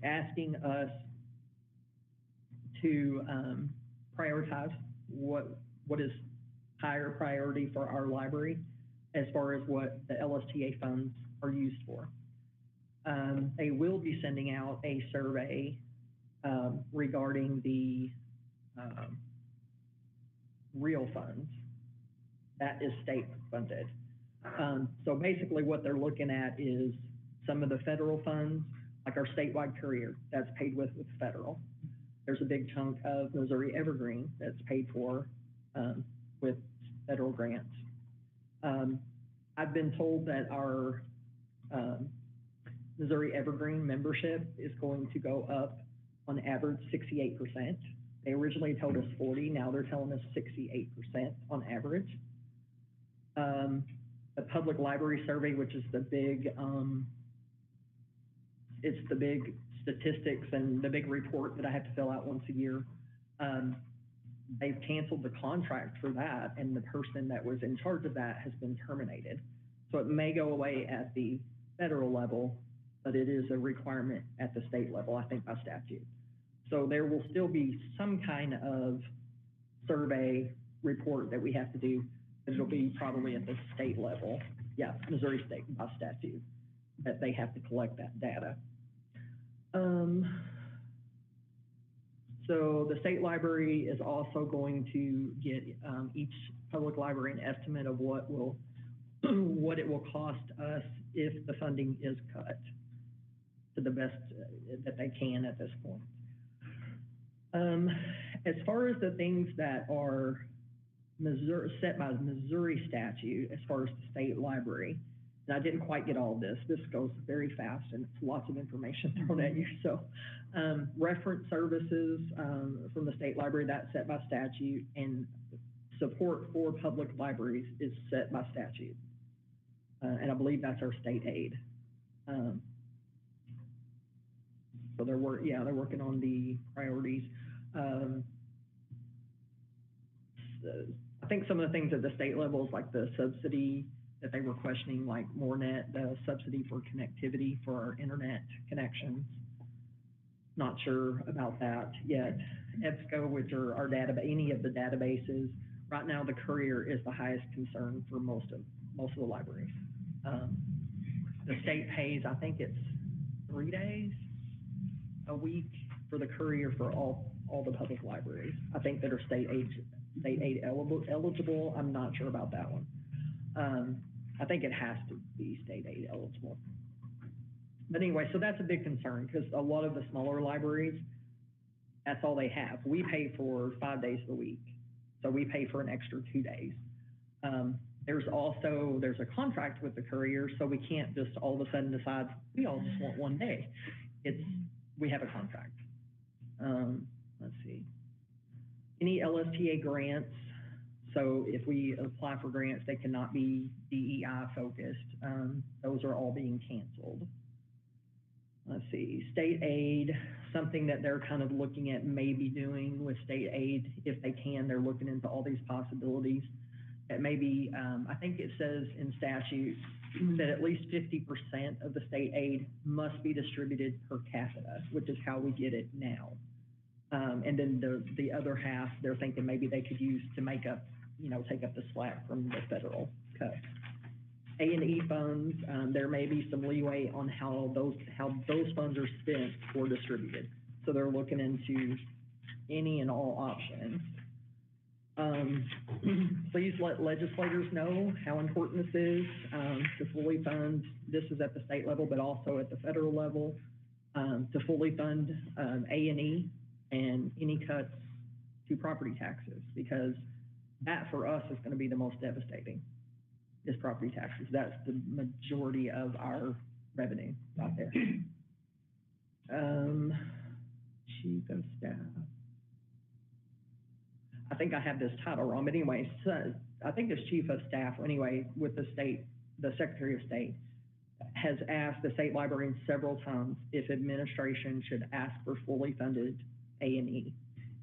asking us to prioritize what is higher priority for our library as far as what the LSTA funds are used for. They will be sending out a survey regarding the real funds. That is state funded. So basically what they're looking at is some of the federal funds, like our statewide courier, that's paid with federal. There's a big chunk of Missouri Evergreen that's paid for with federal grants. I've been told that our Missouri Evergreen membership is going to go up on average 68% They originally told us 40, now they're telling us 68% on average. The public library survey, which is the big, it's the big statistics and the big report that I have to fill out once a year. They've canceled the contract for that, and the person that was in charge of that has been terminated. So it may go away at the federal level, but it is a requirement at the state level, I think by statute. So there will still be some kind of survey report that we have to do, but it'll be probably at the state level. Yeah, Missouri State by statute, that they have to collect that data. So the state library is also going to get each public library an estimate of what it will cost us if the funding is cut to the best that they can at this point. As far as the things that are set by the Missouri statute, as far as the state library, and I didn't quite get all of this. This goes very fast and it's lots of information thrown at you. So reference services from the state library, that's set by statute, and support for public libraries is set by statute. And I believe that's our state aid. So they're working on the priorities. I think some of the things at the state level is like the subsidy that they were questioning, like MoreNet, the subsidy for connectivity for our internet connections. Not sure about that yet. EBSCO, which are our any of the databases, right now the Courier is the highest concern for most of the libraries. The state pays, I think it's 3 days a week for the Courier for all the public libraries. I think that are state aid eligible. I'm not sure about that one. I think it has to be state aid eligible. But anyway, so that's a big concern because a lot of the smaller libraries, that's all they have. We pay for 5 days of the week, so we pay for an extra 2 days. There's a contract with the Courier, so we can't just all of a sudden decide we all just want 1 day. We have a contract. Let's see. Any LSTA grants. So if we apply for grants, they cannot be DEI focused. Those are all being canceled. Let's see, state aid, something that they're kind of looking at maybe doing with state aid, if they can, they're looking into all these possibilities. That maybe, I think it says in statute that at least 50% of the state aid must be distributed per capita, which is how we get it now. And then the other half, they're thinking maybe they could use to make up, take up the slack from the federal cut. A&E funds, there may be some leeway on how those funds are spent or distributed. So they're looking into any and all options. Please let legislators know how important this is to fully fund. This is at the state level, but also at the federal level, to fully fund A&E and any cuts to property taxes, because that for us is going to be the most devastating, is property taxes. That's the majority of our revenue right there. Chief of Staff. I think I have this title wrong, but anyway, so I think it's Chief of Staff, anyway, with the state, the Secretary of State has asked the state librarian several times if administration should ask for fully funded A&E.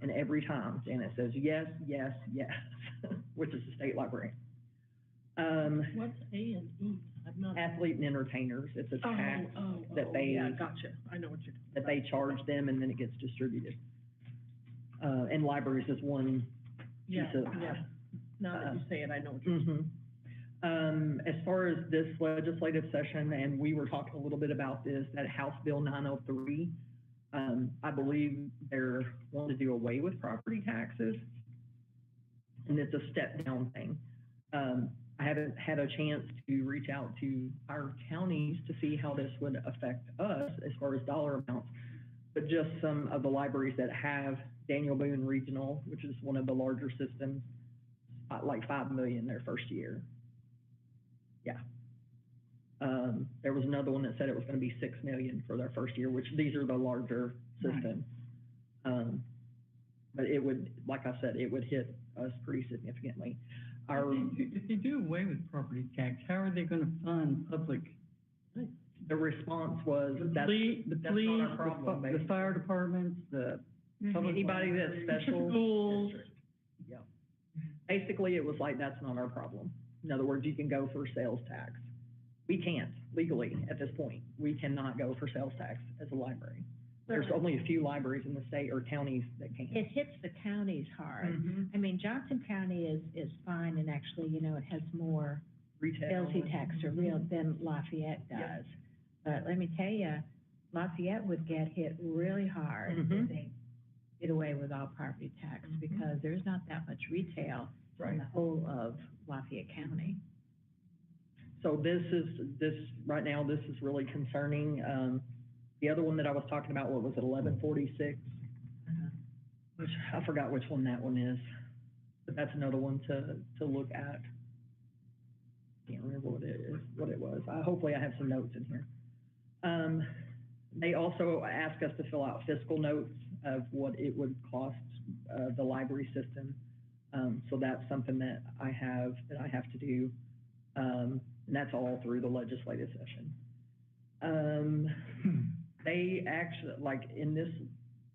And every time Janet says yes, yes, yes, which is the state librarian. What's A&E? I'm not. Athlete and entertainers. It's a tax that they. Yeah, gotcha. I know what you're talking that they charge them, and then it gets distributed. And libraries is one piece of. Yeah. Now that you say it, I know what you're saying. As far as this legislative session, and we were talking a little bit about this, that House Bill 903, I believe they're wanting to do away with property taxes, and it's a step down thing. I haven't had a chance to reach out to our counties to see how this would affect us as far as dollar amounts, but just some of the libraries that have Daniel Boone Regional, which is one of the larger systems, like $5 million their first year. Yeah. There was another one that said it was going to be $6 million for their first year, which these are the larger systems. But it would, like I said, it would hit us pretty significantly. Our, If you do away with property tax, how are they gonna fund public? the response was, The that's, police, that's not our problem, the fire departments, the public. anybody that's special. Schools. Yeah. Basically, it was like, that's not our problem. In other words, you can go for sales tax. We can't legally at this point. We cannot go for sales tax as a library. There's only a few libraries in the state or counties that can. It hits the counties hard. Mhm. I mean, Johnson County is fine, and actually, you know, it has more Retail. sales tax or real than Lafayette Yeah. does. But let me tell you, Lafayette would get hit really hard if Mhm. they did away with all property tax, Mhm. because there's not that much retail in the whole of Lafayette County. So right now, this is really concerning. The other one that I was talking about, what was it, 1146? Which, I forgot which one that one is, but that's another one to look at. Can't remember what it was. Hopefully I have some notes in here. They also asked us to fill out fiscal notes of what it would cost, the library system. So that's something that I have to do. And that's all through the legislative session. They actually, like in this,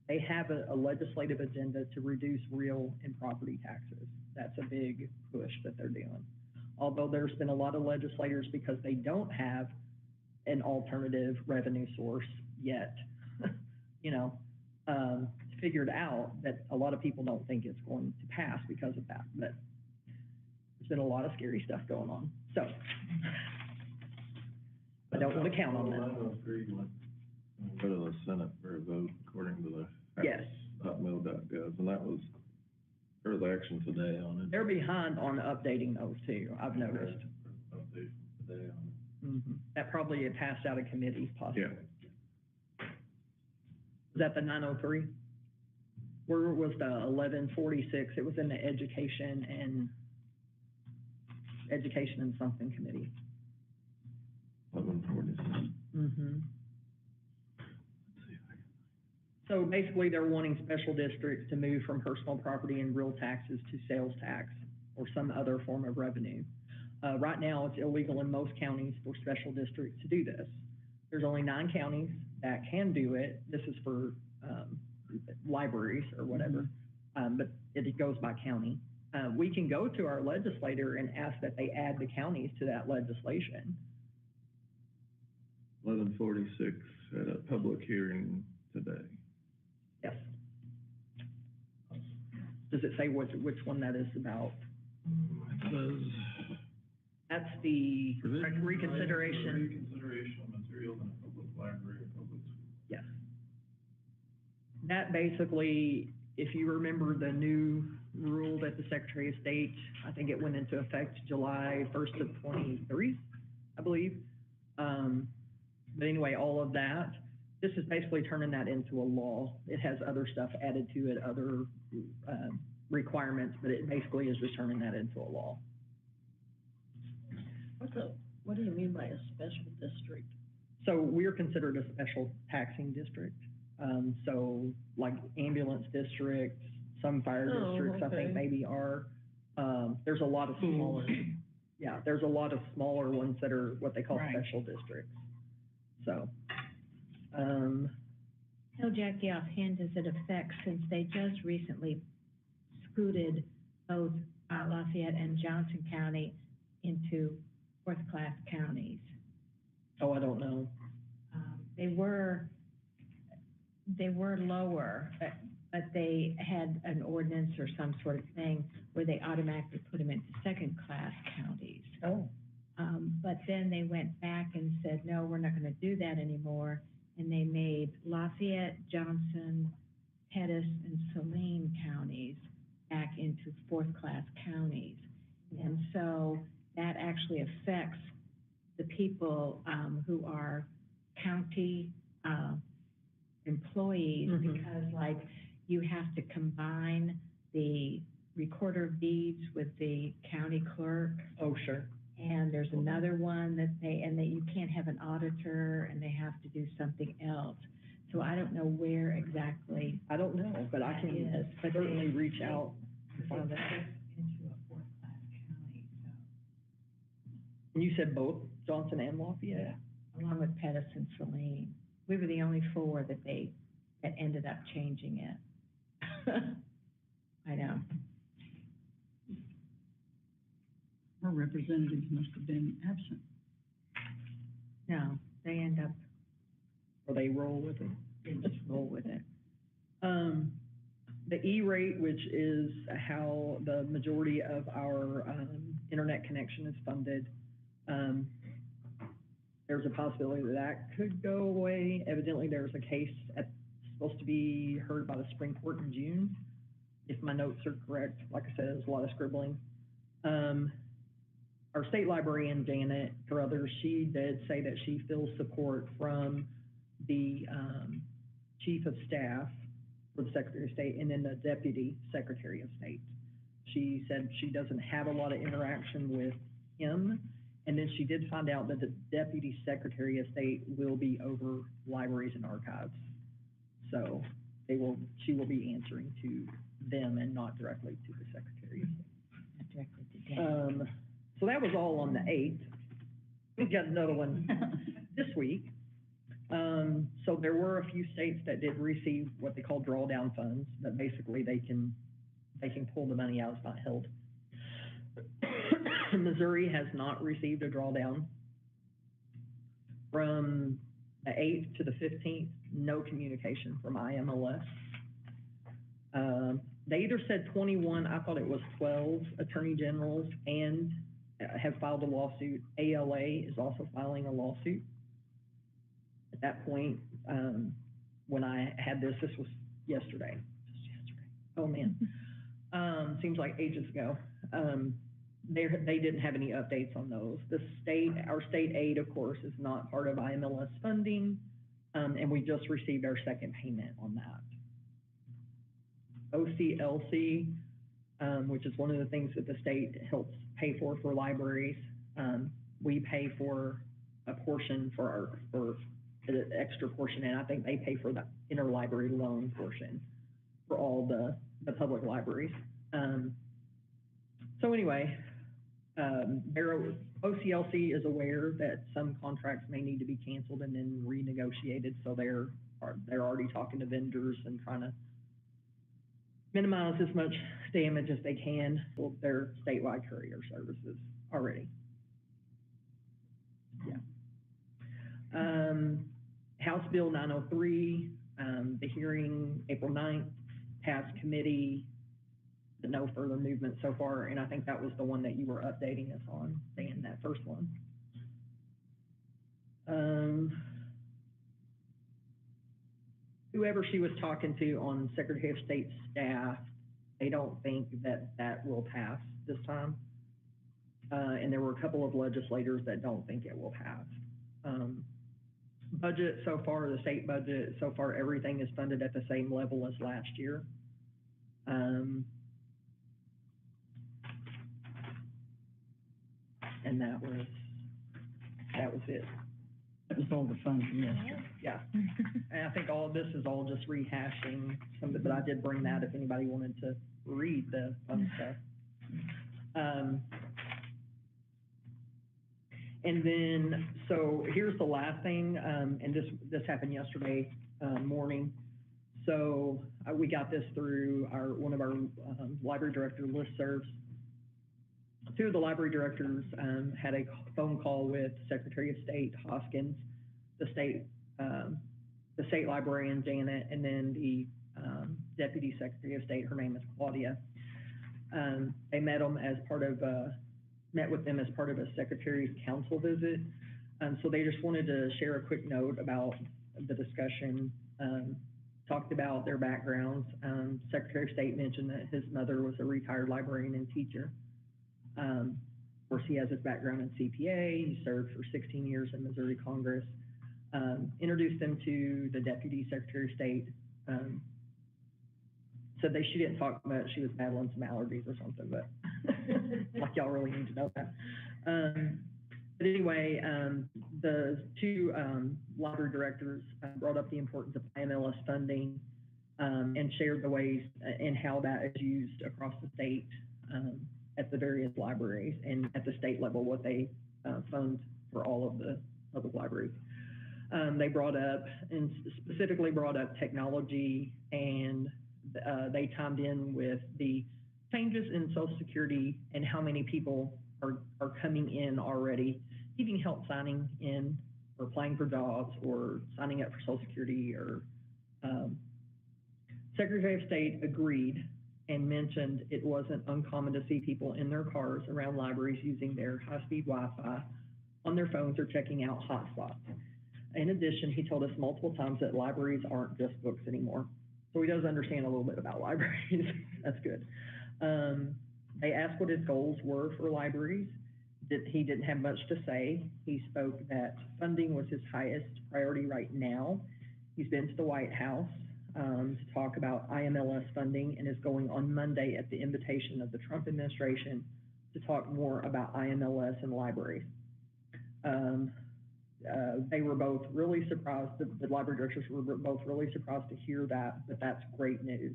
they have a legislative agenda to reduce real and property taxes. That's a big push that they're doing. Although there's been a lot of legislators, because they don't have an alternative revenue source yet, you know, figured out that a lot of people don't think it's going to pass because of that. But there's been a lot of scary stuff going on. So I don't want to count on that. Go to the Senate for a vote according to the. Yes. .mil.gov, and that was, there was action today on it. They're behind on updating those too, I've noticed. Update today on it. Mhm. That probably had passed out of committee possibly. Yeah. Was that the 903? Where was the 1146? It was in the education and something committee. 1146. Mm-hmm. So basically, they're wanting special districts to move from personal property and real taxes to sales tax or some other form of revenue. Right now, it's illegal in most counties for special districts to do this. There's only 9 counties that can do it. This is for libraries or whatever, but it goes by county. We can go to our legislator and ask that they add the counties to that legislation. 1146 at a public hearing today. Yes. Does it say which one that is about? It says. That's the reconsideration. Reconsideration of materials in a public library or public school. Yes. That basically, if you remember the new rule that the Secretary of State, I think it went into effect July 1st of 23, I believe. But anyway, all of that, this is basically turning that into a law. It has other stuff added to it, other requirements, but it basically is just turning that into a law. What do you mean by a special district? So we're considered a special taxing district. So like ambulance districts, some fire districts, I think okay. maybe are. There's a lot of smaller, yeah, there's a lot of smaller ones that are what they call Right. special districts. So, Tell Jackie offhand, does it affect, since they just recently scooted both Lafayette and Johnson County into fourth-class counties? oh, I don't know. They were lower, but they had an ordinance or some sort of thing where they automatically put them into second-class counties. Oh. But then they went back and said, no, we're not gonna do that anymore. And they made Lafayette, Johnson, Pettis, and Saline counties back into fourth-class counties. And so that actually affects the people, who are county, employees, Mhm. because like you have to combine the recorder of deeds with the county clerk. Oh, sure. And there's another one that you can't have an auditor, and they have to do something else. So I don't know where exactly I don't know, but I that can is, but certainly reach out and find out. into a fourth-class county, so, And you said both Johnson and Lafayette? along with Pettis and Saline. We were the only four that ended up changing it. I know. Our representatives must have been absent. No, they end up, Or they roll with it? they just roll with it. The E-rate, which is how the majority of our, internet connection is funded, there's a possibility that that could go away. Evidently, there's a case supposed to be heard by the Supreme Court in June, if my notes are correct. Like I said, there's a lot of scribbling. Our state librarian, Janet Carruthers, she did say that she feels support from the, chief of staff for the Secretary of State and then the Deputy Secretary of State. She said she doesn't have a lot of interaction with him. And then she did find out that the Deputy Secretary of State will be over libraries and archives. So she will be answering to them and not directly to the Secretary of State. Not directly to Dan. So that was all on the 8th. We got another one this week. So there were a few states that did receive what they call drawdown funds, but basically they can pull the money out, it's not held. Missouri has not received a drawdown. From the 8th to the 15th, no communication from IMLS. They either said 21, I thought it was 12 attorney generals, and have filed a lawsuit. ALA is also filing a lawsuit. At that point, when I had this was yesterday, just yesterday. Oh man, seems like ages ago. They didn't have any updates on those. Our state aid, of course, is not part of IMLS funding, and we just received our second payment on that. OCLC, which is one of the things that the state helps pay for libraries. We pay for a portion for the extra portion, and I think they pay for the interlibrary loan portion for all the public libraries. So anyway, OCLC is aware that some contracts may need to be canceled and then renegotiated, so they're already talking to vendors and trying to minimize as much damage as they can for their statewide courier services already. Yeah. House Bill 903, the hearing April 9th, passed committee, but no further movement so far, and I think that was the one that you were updating us on, Dan, that first one. Whoever she was talking to on Secretary of State's staff, they don't think that will pass this time. And there were a couple of legislators that don't think it will pass. Budget so far, the state budget, so far everything is funded at the same level as last year. And that was it. That was all the fun from yesterday. Yeah. And I think all of this is all just rehashing something, but I did bring that if anybody wanted to read the fun stuff. And then, so here's the last thing, and this happened yesterday morning. So we got this through one of our library director listservs. Two of the library directors had a phone call with Secretary of State Hoskins, the state librarian Janet, and then the Deputy Secretary of State. Her name is Claudia. They met with them as part of a Secretary's Council visit. So they just wanted to share a quick note about the discussion. Talked about their backgrounds. Secretary of State mentioned that his mother was a retired librarian and teacher. Of course, he has his background in CPA. He served for 16 years in Missouri Congress. Introduced them to the Deputy Secretary of State. Said she didn't talk much. She was battling some allergies or something, but like y'all really need to know that. But anyway, the two, library directors brought up the importance of IMLS funding, and shared the ways and how that is used across the state, at the various libraries and at the state level, what they, fund for all of the public libraries. They brought up, and specifically brought up technology, and, they timed in with the changes in Social Security and how many people are coming in already, needing help signing in or applying for jobs or signing up for Social Security or, Secretary of State agreed and mentioned it wasn't uncommon to see people in their cars around libraries using their high-speed Wi-Fi on their phones or checking out hotspots. In addition, he told us multiple times that libraries aren't just books anymore. So he does understand a little bit about libraries. That's good. They asked what his goals were for libraries. He didn't have much to say. He spoke that funding was his highest priority right now. He's been to the White House to talk about IMLS funding and is going on Monday at the invitation of the Trump administration to talk more about IMLS and libraries. They were both really surprised, the library directors were both really surprised to hear that, but that's great news.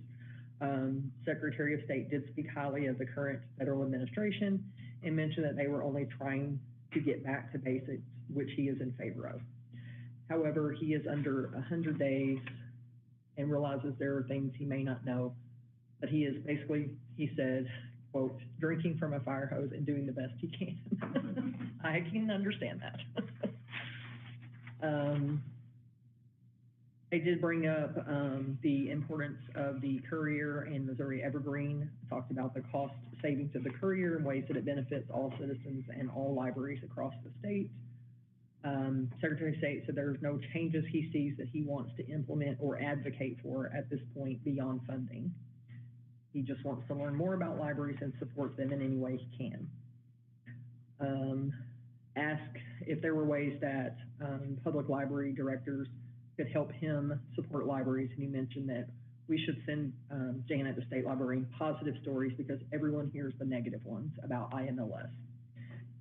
Secretary of State did speak highly of the current federal administration and mentioned that they were only trying to get back to basics, which he is in favor of. However, he is under 100 days and realizes there are things he may not know, but he is basically, he said, quote, drinking from a fire hose and doing the best he can. I can understand that. They did bring up the importance of the Courier and Missouri Evergreen, talked about the cost savings of the Courier and ways that it benefits all citizens and all libraries across the state. Secretary of State said there's no changes he sees that he wants to implement or advocate for at this point beyond funding. He just wants to learn more about libraries and support them in any way he can. Ask if there were ways that public library directors could help him support libraries, and he mentioned that we should send Janet, the state librarian, positive stories because everyone hears the negative ones about IMLS.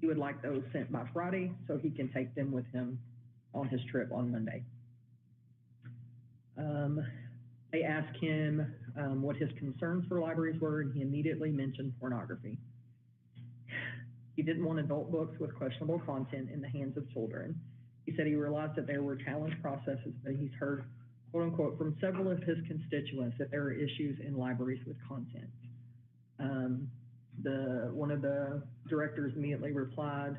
He would like those sent by Friday so he can take them with him on his trip on Monday. They asked him what his concerns for libraries were, and he immediately mentioned pornography. He didn't want adult books with questionable content in the hands of children. He said he realized that there were challenge processes, but he's heard, quote unquote, from several of his constituents that there are issues in libraries with content. One of the directors immediately replied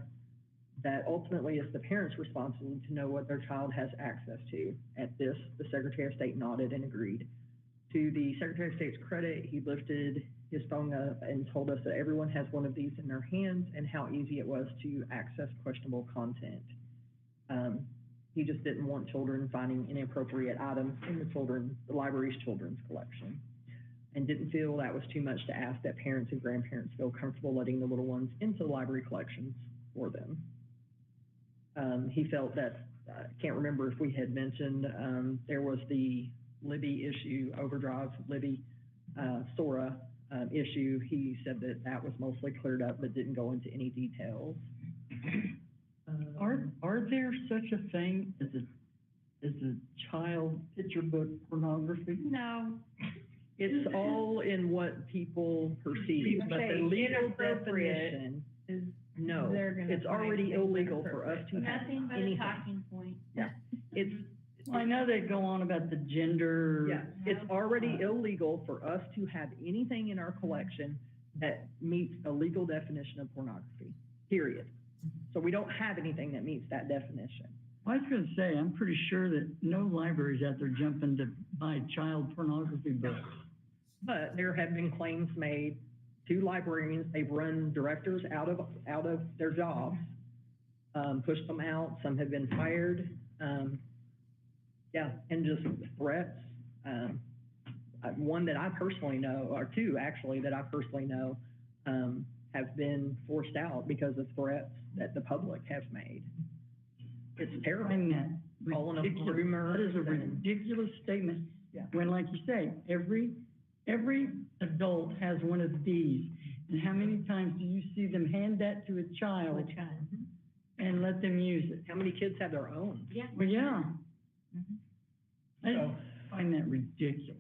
that ultimately it's the parent's responsibility to know what their child has access to. At this, the Secretary of State nodded and agreed. To the Secretary of State's credit, he lifted his phone up and told us that everyone has one of these in their hands and how easy it was to access questionable content. He just didn't want children finding inappropriate items in the library's children's collection, and didn't feel that was too much to ask that parents and grandparents feel comfortable letting the little ones into library collections for them. He felt that, I can't remember if we had mentioned, there was the Libby issue, Overdrive, Libby, Sora issue. He said that that was mostly cleared up, but didn't go into any details. Are there such a thing as a child picture book pornography? No. It's all in what people perceive, but the legal definition is no, they're gonna it's find already things illegal for us to have Nothing but a anything. talking point. Yeah, it's, Well, I know they go on about the gender. yeah, it's already illegal for us to have anything in our collection that meets a legal definition of pornography, period. So we don't have anything that meets that definition. I was gonna say, I'm pretty sure that no library's out there jumping to buy child pornography books. But there have been claims made to librarians. They've run directors out of their jobs, pushed them out. Some have been fired. Yeah, and just threats. One that I personally know, or two actually that I personally know, have been forced out because of threats that the public have made. It's terrible. Find that Calling them ridiculous. rumors That is a and- ridiculous statement. Yeah. When, like you say, every adult has one of these. And how many times do you see them hand that to a child? And and let them use it. How many kids have their own? Yeah. Well, yeah. I So, find that ridiculous.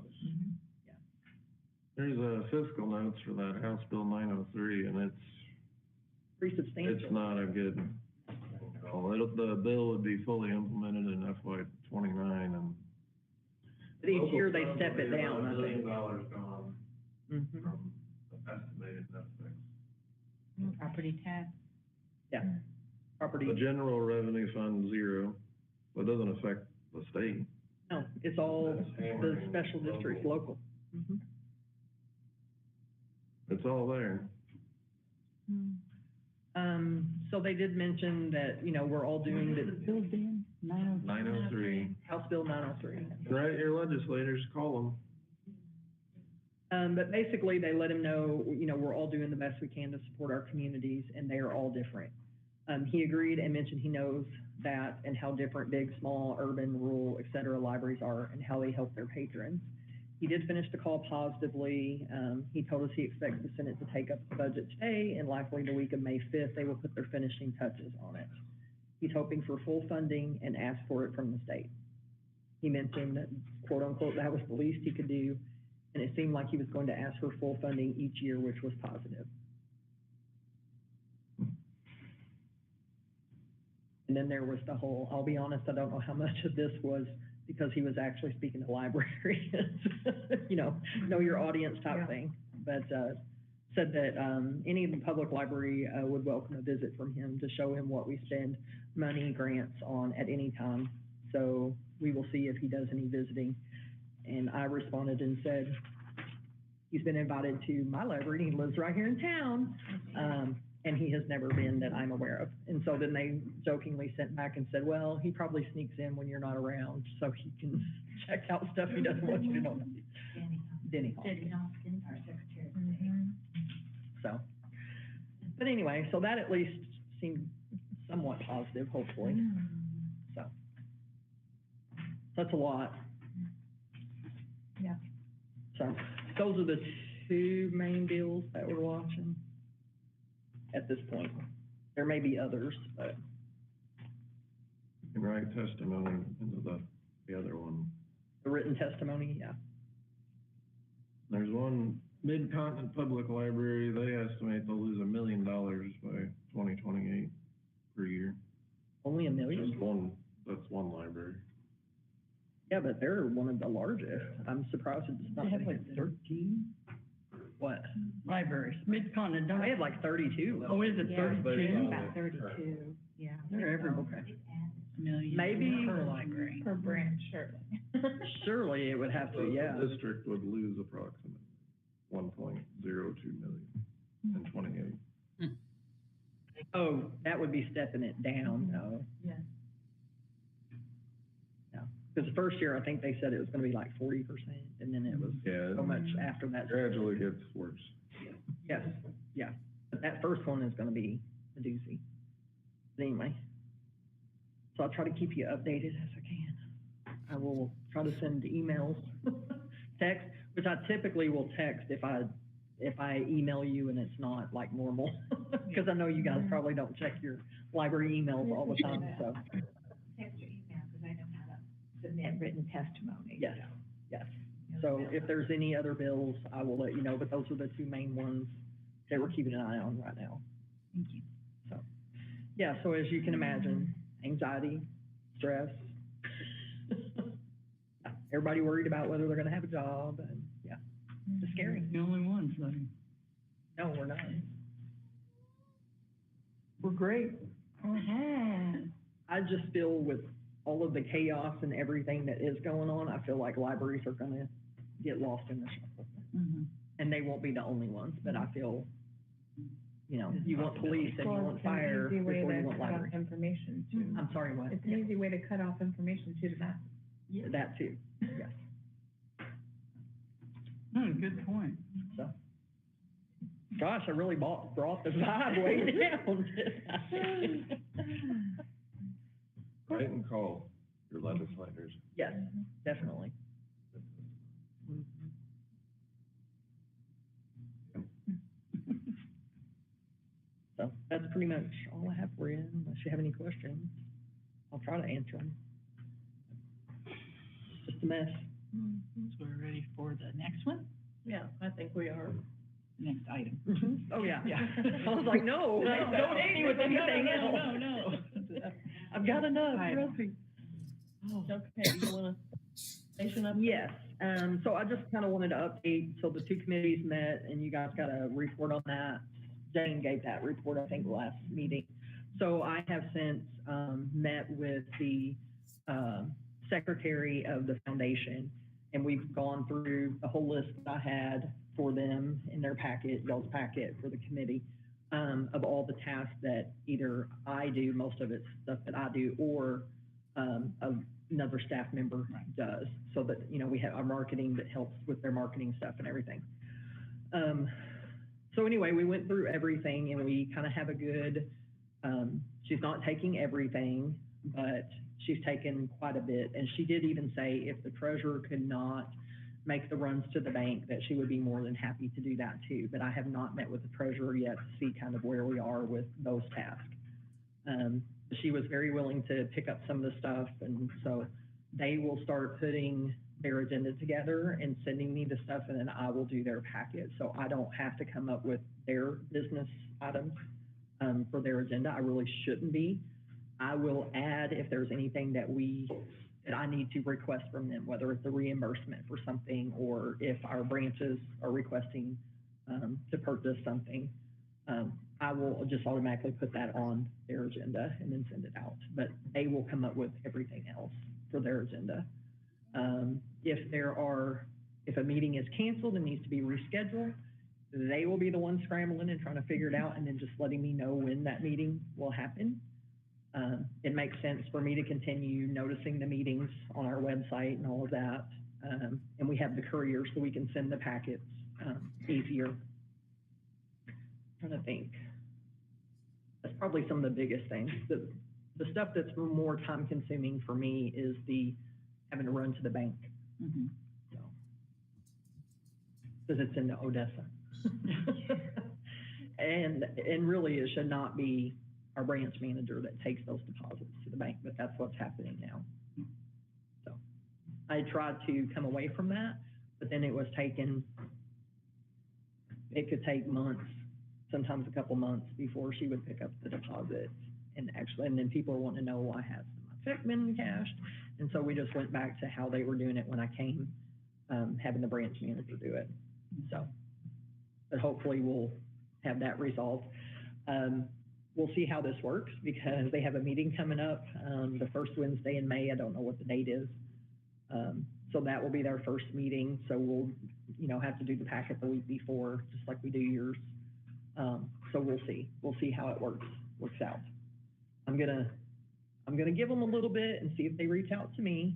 There's a fiscal notes for that House Bill 903, and pretty substantial. it's not a good, well, the bill would be fully implemented in FY '29, and. But each year they step it down, I $1 billion think. gone Mhm. from the estimated net fix. Property tax. Yeah. Property, The general revenue fund, 0, but it doesn't affect the state. no, it's all That's the hammering special districts, local. Mhm. It's all there. So they did mention that, you know, we're all doing the Bill, Dan, 903. House Bill 903. Right, your legislators, call them. But basically, they let him know, you know, we're all doing the best we can to support our communities, and they are all different. He agreed and mentioned he knows that and how different big, small, urban, rural, et cetera, libraries are and how they help their patrons. He did finish the call positively. He told us he expects the Senate to take up the budget today, and likely the week of May 5th, they will put their finishing touches on it. He's hoping for full funding and asked for it from the state. He mentioned that, quote unquote, that was the least he could do, and it seemed like he was going to ask for full funding each year, which was positive. And then there was the whole, I'll be honest, I don't know how much of this was because he was actually speaking to librarians, you know your audience type thing. But said that any public library would welcome a visit from him to show him what we spend money, grants on at any time. So we will see if he does any visiting. And I responded and said, he's been invited to my library, he lives right here in town, and he has never been that I'm aware of. And so then they jokingly sent back and said, well, he probably sneaks in when you're not around, so he can check out stuff he doesn't want you to know. Denny Hopkins. Our Secretary of Mm-hmm. So, but anyway, so that at least seemed somewhat positive, hopefully. So, that's a lot. Yeah. So, those are the two main bills that we're watching at this point. There may be others, but You can write testimony into the other one. the written testimony, yeah. There's one, Mid-Continent Public Library, they estimate they'll lose $1 million by 2028 per year. Only $1 million? Just one, that's one library. Yeah, but they're one of the largest. I'm surprised it's not. They have like 13 What? libraries, Mid-Continent, don't I they? had like 32. Oh, is it Yeah, 32? about 32, yeah. They're everywhere. Million Maybe- per library. Per branch, surely. Surely it would have to, yeah. The district would lose approximately 1.02 million in '28. Oh, that would be stepping it down, though. Yes. Yeah, because the first year, I think they said it was gonna be like 40%, and then it was Yeah, so much after that. gradually gets worse. Yes, yeah, but that first one is gonna be a doozy. But anyway, so I'll try to keep you updated as I can. I will try to send emails, text, which I typically will text if I email you and it's not like normal. Because I know you guys probably don't check your library emails all the time, so, Text or email, because I know how to submit written testimony. yes, yes. So if there's any other bills, I will let you know, but those are the two main ones that we're keeping an eye on right now. Thank you. So, yeah, so as you can imagine, anxiety, stress. Everybody worried about whether they're gonna have a job, and, yeah, it's scary. The only ones, though. No, we're not. We're great. I just feel with all of the chaos and everything that is going on, I feel like libraries are gonna get lost in the shuffle. Mhm. And they won't be the only ones, but I feel, you know, you want police and you Well, want it's an fire easy before way you to want cut off library. information too. I'm sorry, what? It's an easy way to cut off information to the masses. Yeah, that too, yes. Good point. So, gosh, I really brought the vibe way down. Write and call your legislators. Yes, definitely. So that's pretty much all I have for you. for you, unless you have any questions. I'll try to answer them. It's just a mess. So we're ready for the next one, Yeah, I think we are. the next item. Oh, yeah. I was like, no, don't hit me with anything else. No. I've got enough, Right. trust me. Okay, you wanna station up? Yes, so I just kind of wanted to update, so the two committees met, and you guys got a report on that. Jane gave that report, I think, last meeting. So I have since, met with the, secretary of the foundation, and we've gone through the whole list that I had for them in their packet, y'all's packet for the committee, of all the tasks that either I do, most of it's stuff that I do, or, another staff member does, so that, you know, we have our marketing that helps with their marketing stuff and everything. So anyway, we went through everything, and we kind of have a good, she's not taking everything, but she's taken quite a bit, and she did even say if the treasurer could not make the runs to the bank, that she would be more than happy to do that too, but I have not met with the treasurer yet to see kind of where we are with those tasks. She was very willing to pick up some of the stuff, and so they will start putting their agenda together and sending me the stuff, and then I will do their packet, so I don't have to come up with their business items for their agenda. I really shouldn't be. I will add if there's anything that I need to request from them, whether it's a reimbursement for something, or if our branches are requesting to purchase something. I will just automatically put that on their agenda and then send it out, but they will come up with everything else for their agenda. If a meeting is canceled and needs to be rescheduled, they will be the ones scrambling and trying to figure it out, and then just letting me know when that meeting will happen. It makes sense for me to continue noticing the meetings on our website and all of that. And we have the courier, so we can send the packets, easier. Trying to think. That's probably some of the biggest things. The stuff that's more time consuming for me is having to run to the bank. Mhm. So, because it's in Odessa. And really, it should not be our branch manager that takes those deposits to the bank, but that's what's happening now. So I tried to come away from that, but then it could take months, sometimes a couple months before she would pick up the deposits. And then people are wanting to know why has my check been cashed? And so we just went back to how they were doing it when I came, having the branch manager do it. So, but hopefully we'll have that resolved. We'll see how this works, because they have a meeting coming up, the first Wednesday in May. I don't know what the date is. So that will be their first meeting. So we'll, have to do the packet the week before, just like we do yours. So we'll see how it works out. I'm gonna give them a little bit and see if they reach out to me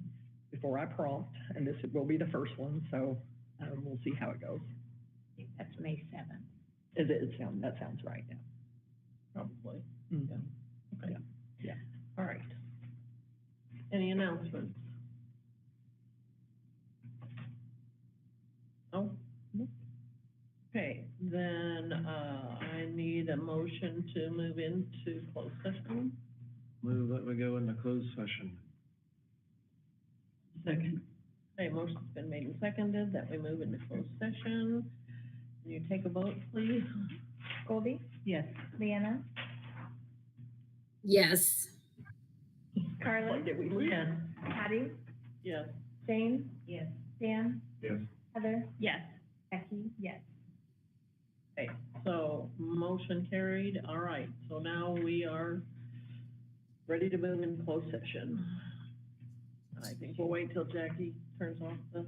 before I prompt, and this will be the first one. So, we'll see how it goes. I think that's May 7th. That sounds right now. Probably. Mhm. Yeah. Okay. Yeah. All right. Any announcements? Oh? Okay, then, I need a motion to move into closed session. Move that we go into closed session. Second. Okay, motion's been made and seconded that we move into closed session. Can you take a vote, please? Goldie, Yes. Leanna, Yes. Carlin, What did we lose? Patty, Yes. Jane, Yes. Dan, Yes. Heather, Yes. Becky, yes. Okay, so motion carried. All right, so now we are ready to move in closed session. I think we'll wait till Jackie turns off the